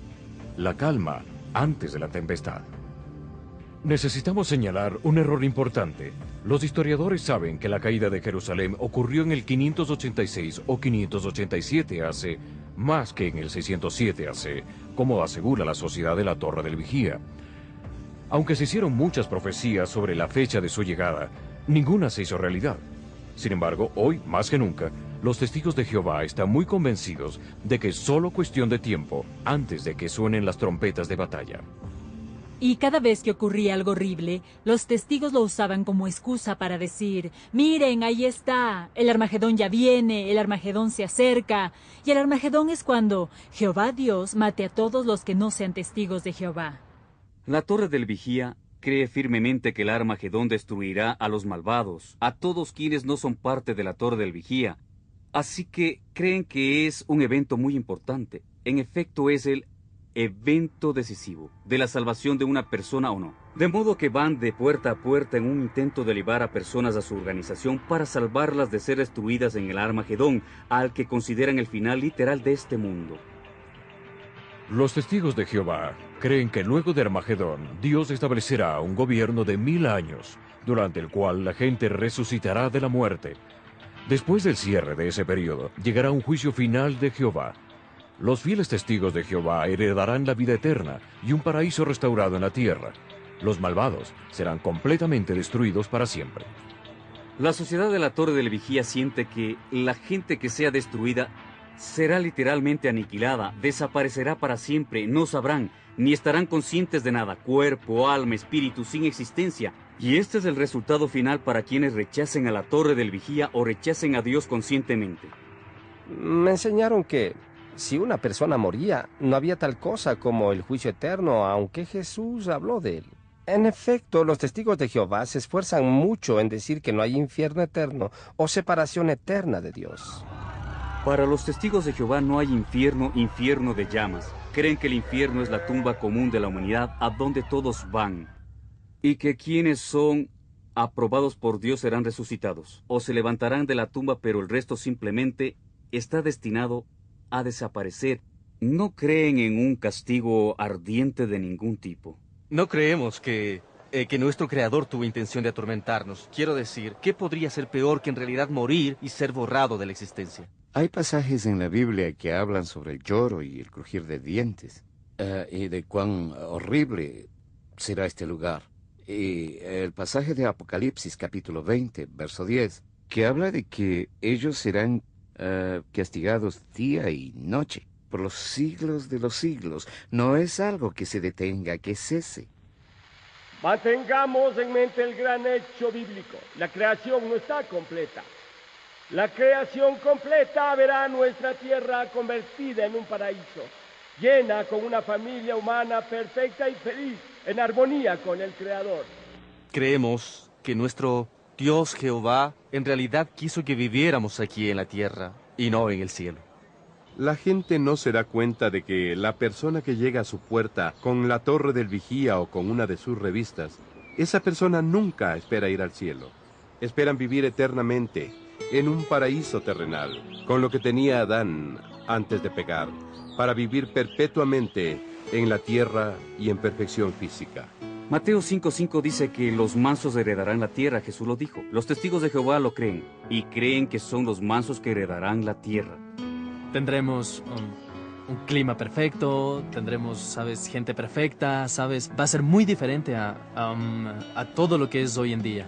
la calma antes de la tempestad. Necesitamos señalar un error importante. Los historiadores saben que la caída de Jerusalén ocurrió en el 586 o 587 AC, más que en el 607 AC, como asegura la Sociedad de la Torre del Vigía. Aunque se hicieron muchas profecías sobre la fecha de su llegada, ninguna se hizo realidad. Sin embargo, hoy, más que nunca, los testigos de Jehová están muy convencidos de que es solo cuestión de tiempo antes de que suenen las trompetas de batalla. Y cada vez que ocurría algo horrible, los testigos lo usaban como excusa para decir, miren, ahí está, el Armagedón ya viene, el Armagedón se acerca. Y el Armagedón es cuando Jehová Dios mate a todos los que no sean testigos de Jehová. La Torre del Vigía cree firmemente que el Armagedón destruirá a los malvados, a todos quienes no son parte de la Torre del Vigía. Así que creen que es un evento muy importante. En efecto, es el evento decisivo de la salvación de una persona o no. De modo que van de puerta a puerta en un intento de llevar a personas a su organización para salvarlas de ser destruidas en el Armagedón, al que consideran el final literal de este mundo. Los testigos de Jehová creen que luego de Armagedón, Dios establecerá un gobierno de 1000 años, durante el cual la gente resucitará de la muerte. Después del cierre de ese periodo, llegará un juicio final de Jehová. Los fieles testigos de Jehová heredarán la vida eterna y un paraíso restaurado en la tierra. Los malvados serán completamente destruidos para siempre. La Sociedad de la Torre del Vigía siente que la gente que sea destruida será literalmente aniquilada, desaparecerá para siempre, no sabrán, ni estarán conscientes de nada, cuerpo, alma, espíritu, sin existencia. Y este es el resultado final para quienes rechacen a la Torre del Vigía o rechacen a Dios conscientemente. Me enseñaron que si una persona moría, no había tal cosa como el juicio eterno, aunque Jesús habló de él. En efecto, los testigos de Jehová se esfuerzan mucho en decir que no hay infierno eterno o separación eterna de Dios. Para los testigos de Jehová no hay infierno de llamas. Creen que el infierno es la tumba común de la humanidad a donde todos van. Y que quienes son aprobados por Dios serán resucitados. O se levantarán de la tumba, pero el resto simplemente está destinado a desaparecer. No creen en un castigo ardiente de ningún tipo. No creemos que nuestro Creador tuvo intención de atormentarnos. Quiero decir, ¿qué podría ser peor que en realidad morir y ser borrado de la existencia? Hay pasajes en la Biblia que hablan sobre el lloro y el crujir de dientes, y de cuán horrible será este lugar. Y el pasaje de Apocalipsis, capítulo 20, verso 10, que habla de que ellos serán castigados día y noche, por los siglos de los siglos. No es algo que se detenga, que cese. Mantengamos en mente el gran hecho bíblico. La creación no está completa. La creación completa verá nuestra tierra convertida en un paraíso, llena con una familia humana perfecta y feliz, en armonía con el Creador. Creemos que nuestro Dios Jehová en realidad quiso que viviéramos aquí en la tierra y no en el cielo. La gente no se da cuenta de que la persona que llega a su puerta con la torre del vigía o con una de sus revistas, esa persona nunca espera ir al cielo. Esperan vivir eternamente en un paraíso terrenal, con lo que tenía Adán antes de pecar, para vivir perpetuamente en la tierra y en perfección física. Mateo 5:5 dice que los mansos heredarán la tierra, Jesús lo dijo. Los testigos de Jehová lo creen, y creen que son los mansos que heredarán la tierra. Tendremos un clima perfecto, tendremos, ¿sabes?, gente perfecta, ¿sabes? Va a ser muy diferente a todo lo que es hoy en día.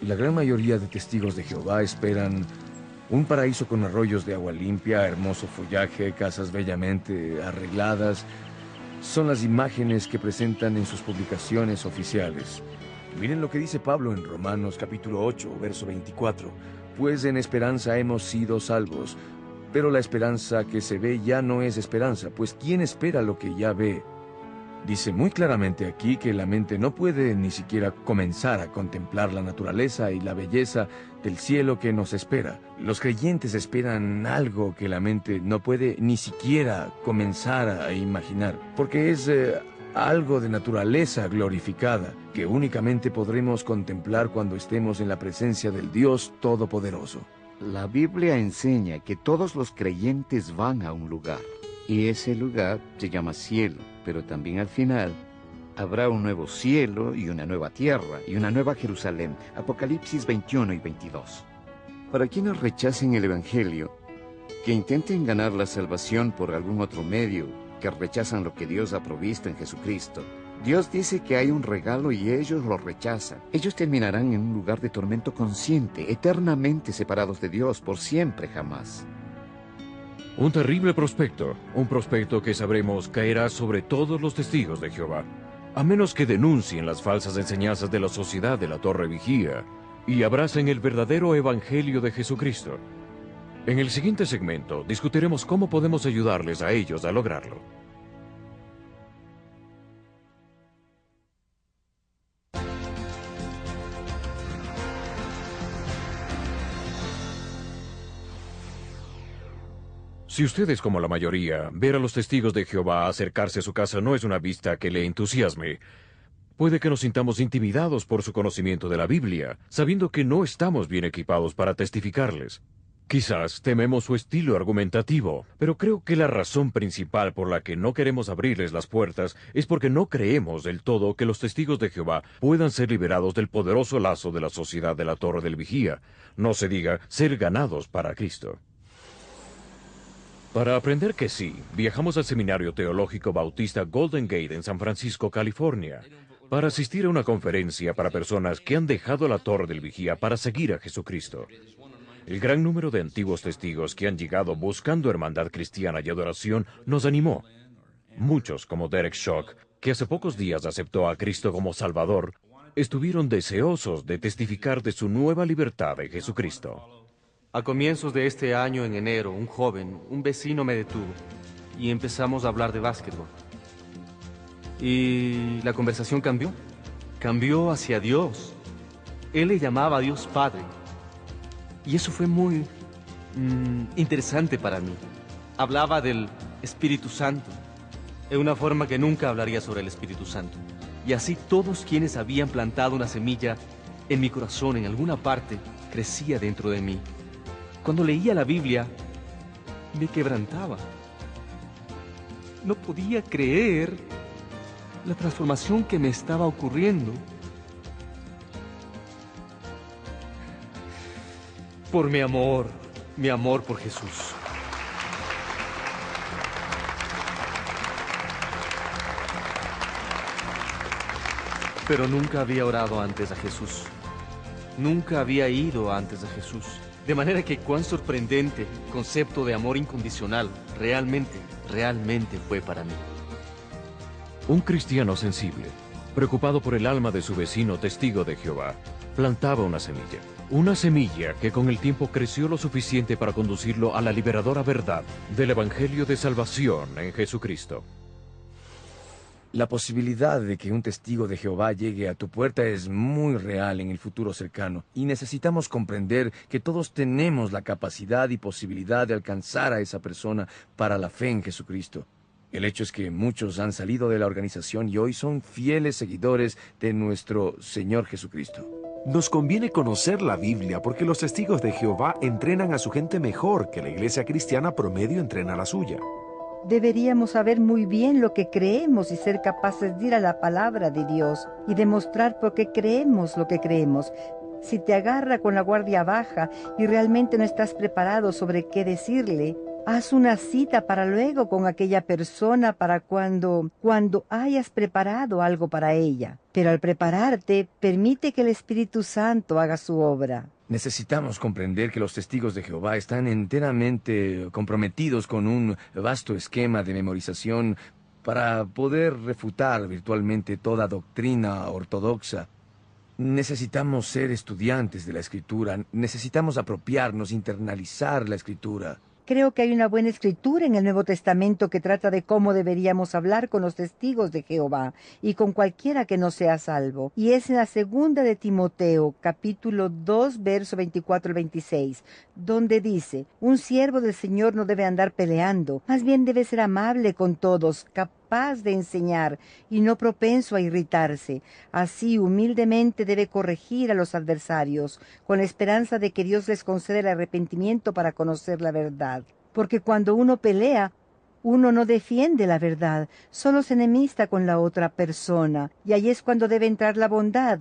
La gran mayoría de testigos de Jehová esperan un paraíso con arroyos de agua limpia, hermoso follaje, casas bellamente arregladas. Son las imágenes que presentan en sus publicaciones oficiales. Miren lo que dice Pablo en Romanos capítulo 8, verso 24. Pues en esperanza hemos sido salvos. Pero la esperanza que se ve ya no es esperanza, pues ¿quién espera lo que ya ve? Dice muy claramente aquí que la mente no puede ni siquiera comenzar a contemplar la naturaleza y la belleza del cielo que nos espera. Los creyentes esperan algo que la mente no puede ni siquiera comenzar a imaginar, porque es algo de naturaleza glorificada que únicamente podremos contemplar cuando estemos en la presencia del Dios Todopoderoso. La Biblia enseña que todos los creyentes van a un lugar, y ese lugar se llama cielo, pero también al final habrá un nuevo cielo y una nueva tierra y una nueva Jerusalén. Apocalipsis 21 y 22. Para quienes rechacen el Evangelio, que intenten ganar la salvación por algún otro medio, que rechazan lo que Dios ha provisto en Jesucristo, Dios dice que hay un regalo y ellos lo rechazan. Ellos terminarán en un lugar de tormento consciente, eternamente separados de Dios, por siempre jamás. Un terrible prospecto, un prospecto que sabremos caerá sobre todos los testigos de Jehová, a menos que denuncien las falsas enseñanzas de la sociedad de la Torre Vigía y abracen el verdadero Evangelio de Jesucristo. En el siguiente segmento discutiremos cómo podemos ayudarles a ellos a lograrlo. Si usted es como la mayoría, ver a los testigos de Jehová acercarse a su casa no es una vista que le entusiasme. Puede que nos sintamos intimidados por su conocimiento de la Biblia, sabiendo que no estamos bien equipados para testificarles. Quizás tememos su estilo argumentativo, pero creo que la razón principal por la que no queremos abrirles las puertas es porque no creemos del todo que los testigos de Jehová puedan ser liberados del poderoso lazo de la sociedad de la Torre del Vigía, no se diga ser ganados para Cristo. Para aprender que sí, viajamos al Seminario Teológico Bautista Golden Gate en San Francisco, California, para asistir a una conferencia para personas que han dejado la Torre del Vigía para seguir a Jesucristo. El gran número de antiguos testigos que han llegado buscando hermandad cristiana y adoración nos animó. Muchos, como Derek Shock, que hace pocos días aceptó a Cristo como Salvador, estuvieron deseosos de testificar de su nueva libertad en Jesucristo. A comienzos de este año, en enero, un vecino me detuvo y empezamos a hablar de básquetbol. Y la conversación cambió. cambió hacia Dios. Él le llamaba a Dios Padre. Y eso fue muy interesante para mí. Hablaba del Espíritu Santo, de una forma que nunca hablaría sobre el Espíritu Santo. Y así todos quienes habían plantado una semilla en mi corazón, en alguna parte, crecía dentro de mí. Cuando leía la Biblia, me quebrantaba. No podía creer la transformación que me estaba ocurriendo. Por mi amor por Jesús. Pero nunca había orado antes a Jesús. Nunca había ido antes a Jesús. De manera que cuán sorprendente el concepto de amor incondicional realmente fue para mí. Un cristiano sensible, preocupado por el alma de su vecino testigo de Jehová, plantaba una semilla. Una semilla que con el tiempo creció lo suficiente para conducirlo a la liberadora verdad del Evangelio de Salvación en Jesucristo. La posibilidad de que un testigo de Jehová llegue a tu puerta es muy real en el futuro cercano, y necesitamos comprender que todos tenemos la capacidad y posibilidad de alcanzar a esa persona para la fe en Jesucristo. El hecho es que muchos han salido de la organización y hoy son fieles seguidores de nuestro Señor Jesucristo. Nos conviene conocer la Biblia porque los testigos de Jehová entrenan a su gente mejor que la iglesia cristiana promedio entrena a la suya. Deberíamos saber muy bien lo que creemos y ser capaces de ir a la palabra de Dios y demostrar por qué creemos lo que creemos. Si te agarra con la guardia baja y realmente no estás preparado sobre qué decirle, haz una cita para luego con aquella persona para cuando hayas preparado algo para ella. Pero al prepararte, permite que el Espíritu Santo haga su obra. Necesitamos comprender que los testigos de Jehová están enteramente comprometidos con un vasto esquema de memorización para poder refutar virtualmente toda doctrina ortodoxa. Necesitamos ser estudiantes de la Escritura, necesitamos apropiarnos, internalizar la Escritura. Creo que hay una buena escritura en el Nuevo Testamento que trata de cómo deberíamos hablar con los testigos de Jehová y con cualquiera que no sea salvo. Y es en la segunda de Timoteo, capítulo 2, verso 24 al 26, donde dice: un siervo del Señor no debe andar peleando, más bien debe ser amable con todos, capaz de enseñar y no propenso a irritarse. Así humildemente debe corregir a los adversarios, con la esperanza de que Dios les conceda el arrepentimiento para conocer la verdad. Porque cuando uno pelea, uno no defiende la verdad, solo se enemista con la otra persona, y ahí es cuando debe entrar la bondad.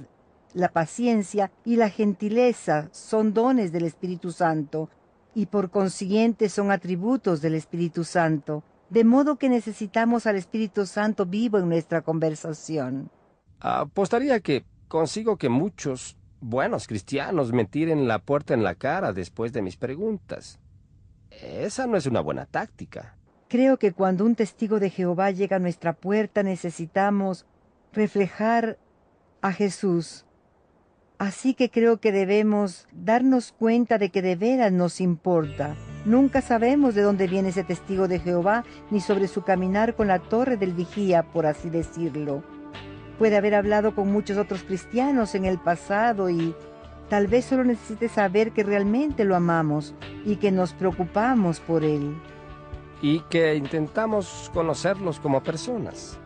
La paciencia y la gentileza son dones del Espíritu Santo, y por consiguiente son atributos del Espíritu Santo. De modo que necesitamos al Espíritu Santo vivo en nuestra conversación. Apostaría que consigo que muchos buenos cristianos me tiren la puerta en la cara después de mis preguntas. Esa no es una buena táctica. Creo que cuando un testigo de Jehová llega a nuestra puerta necesitamos reflejar a Jesús. Así que creo que debemos darnos cuenta de que de veras nos importa. Nunca sabemos de dónde viene ese testigo de Jehová, ni sobre su caminar con la torre del vigía, por así decirlo. Puede haber hablado con muchos otros cristianos en el pasado y tal vez solo necesite saber que realmente lo amamos y que nos preocupamos por él. Y que intentamos conocerlos como personas.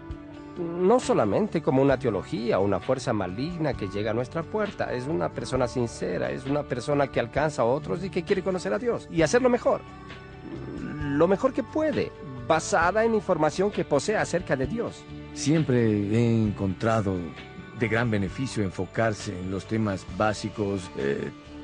No solamente como una teología o una fuerza maligna que llega a nuestra puerta. Es una persona sincera, es una persona que alcanza a otros y que quiere conocer a Dios y hacerlo mejor. Lo mejor que puede, basada en información que posee acerca de Dios. Siempre he encontrado de gran beneficio enfocarse en los temas básicos,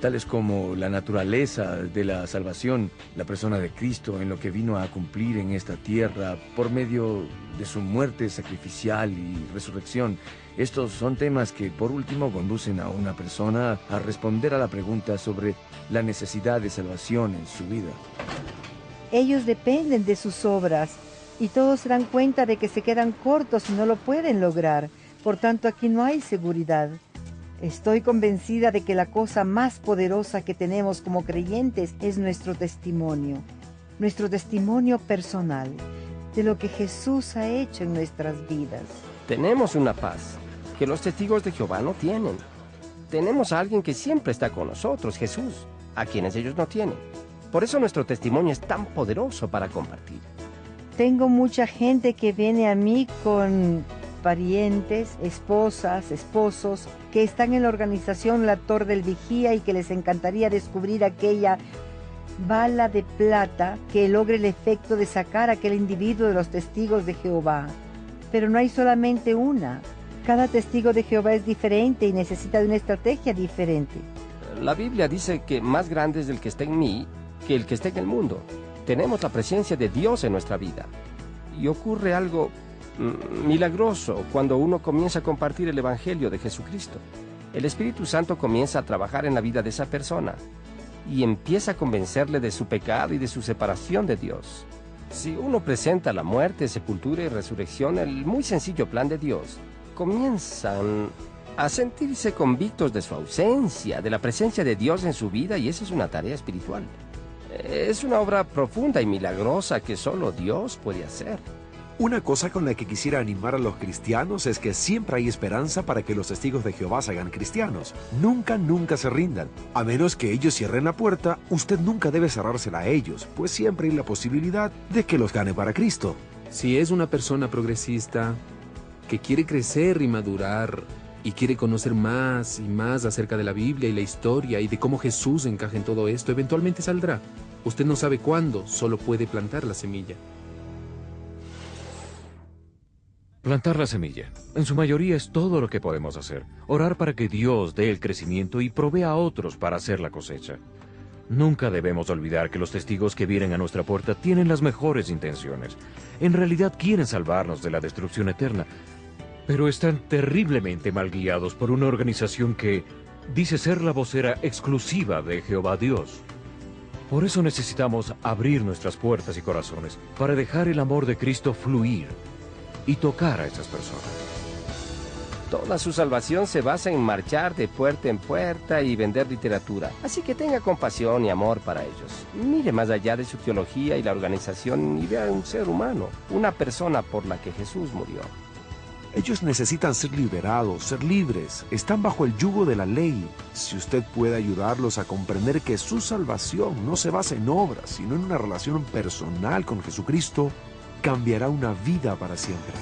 tales como la naturaleza de la salvación, la persona de Cristo, en lo que vino a cumplir en esta tierra por medio de su muerte sacrificial y resurrección. Estos son temas que, por último, conducen a una persona a responder a la pregunta sobre la necesidad de salvación en su vida. Ellos dependen de sus obras, y todos se dan cuenta de que se quedan cortos y no lo pueden lograr. Por tanto, aquí no hay seguridad. Estoy convencida de que la cosa más poderosa que tenemos como creyentes es nuestro testimonio personal, de lo que Jesús ha hecho en nuestras vidas. Tenemos una paz que los testigos de Jehová no tienen. Tenemos a alguien que siempre está con nosotros, Jesús, a quienes ellos no tienen. Por eso nuestro testimonio es tan poderoso para compartir. Tengo mucha gente que viene a mí con parientes, esposas, esposos, que están en la organización La Torre del Vigía y que les encantaría descubrir aquella bala de plata que logre el efecto de sacar a aquel individuo de los testigos de Jehová. Pero no hay solamente una. Cada testigo de Jehová es diferente y necesita de una estrategia diferente. La Biblia dice que más grande es el que está en mí que el que está en el mundo. Tenemos la presencia de Dios en nuestra vida. Y ocurre algo milagroso cuando uno comienza a compartir el Evangelio de Jesucristo. El Espíritu Santo comienza a trabajar en la vida de esa persona y empieza a convencerle de su pecado y de su separación de Dios. Si uno presenta la muerte, sepultura y resurrección, el muy sencillo plan de Dios, comienzan a sentirse convictos de su ausencia, de la presencia de Dios en su vida, y esa es una tarea espiritual. Es una obra profunda y milagrosa que solo Dios puede hacer. Una cosa con la que quisiera animar a los cristianos es que siempre hay esperanza para que los testigos de Jehová se hagan cristianos. Nunca se rindan. A menos que ellos cierren la puerta, usted nunca debe cerrársela a ellos, pues siempre hay la posibilidad de que los gane para Cristo. Si es una persona progresista que quiere crecer y madurar y quiere conocer más y más acerca de la Biblia y la historia y de cómo Jesús encaja en todo esto, eventualmente saldrá. Usted no sabe cuándo, solo puede plantar la semilla. Plantar la semilla. En su mayoría es todo lo que podemos hacer. Orar para que Dios dé el crecimiento y provea a otros para hacer la cosecha. Nunca debemos olvidar que los testigos que vienen a nuestra puerta tienen las mejores intenciones. En realidad quieren salvarnos de la destrucción eterna, pero están terriblemente mal guiados por una organización que dice ser la vocera exclusiva de Jehová Dios. Por eso necesitamos abrir nuestras puertas y corazones para dejar el amor de Cristo fluir y tocar a esas personas. Toda su salvación se basa en marchar de puerta en puerta y vender literatura. Así que tenga compasión y amor para ellos. Mire más allá de su teología y la organización y vea un ser humano, una persona por la que Jesús murió. Ellos necesitan ser liberados, ser libres. Están bajo el yugo de la ley. Si usted puede ayudarlos a comprender que su salvación no se basa en obras, sino en una relación personal con Jesucristo, cambiará una vida para siempre.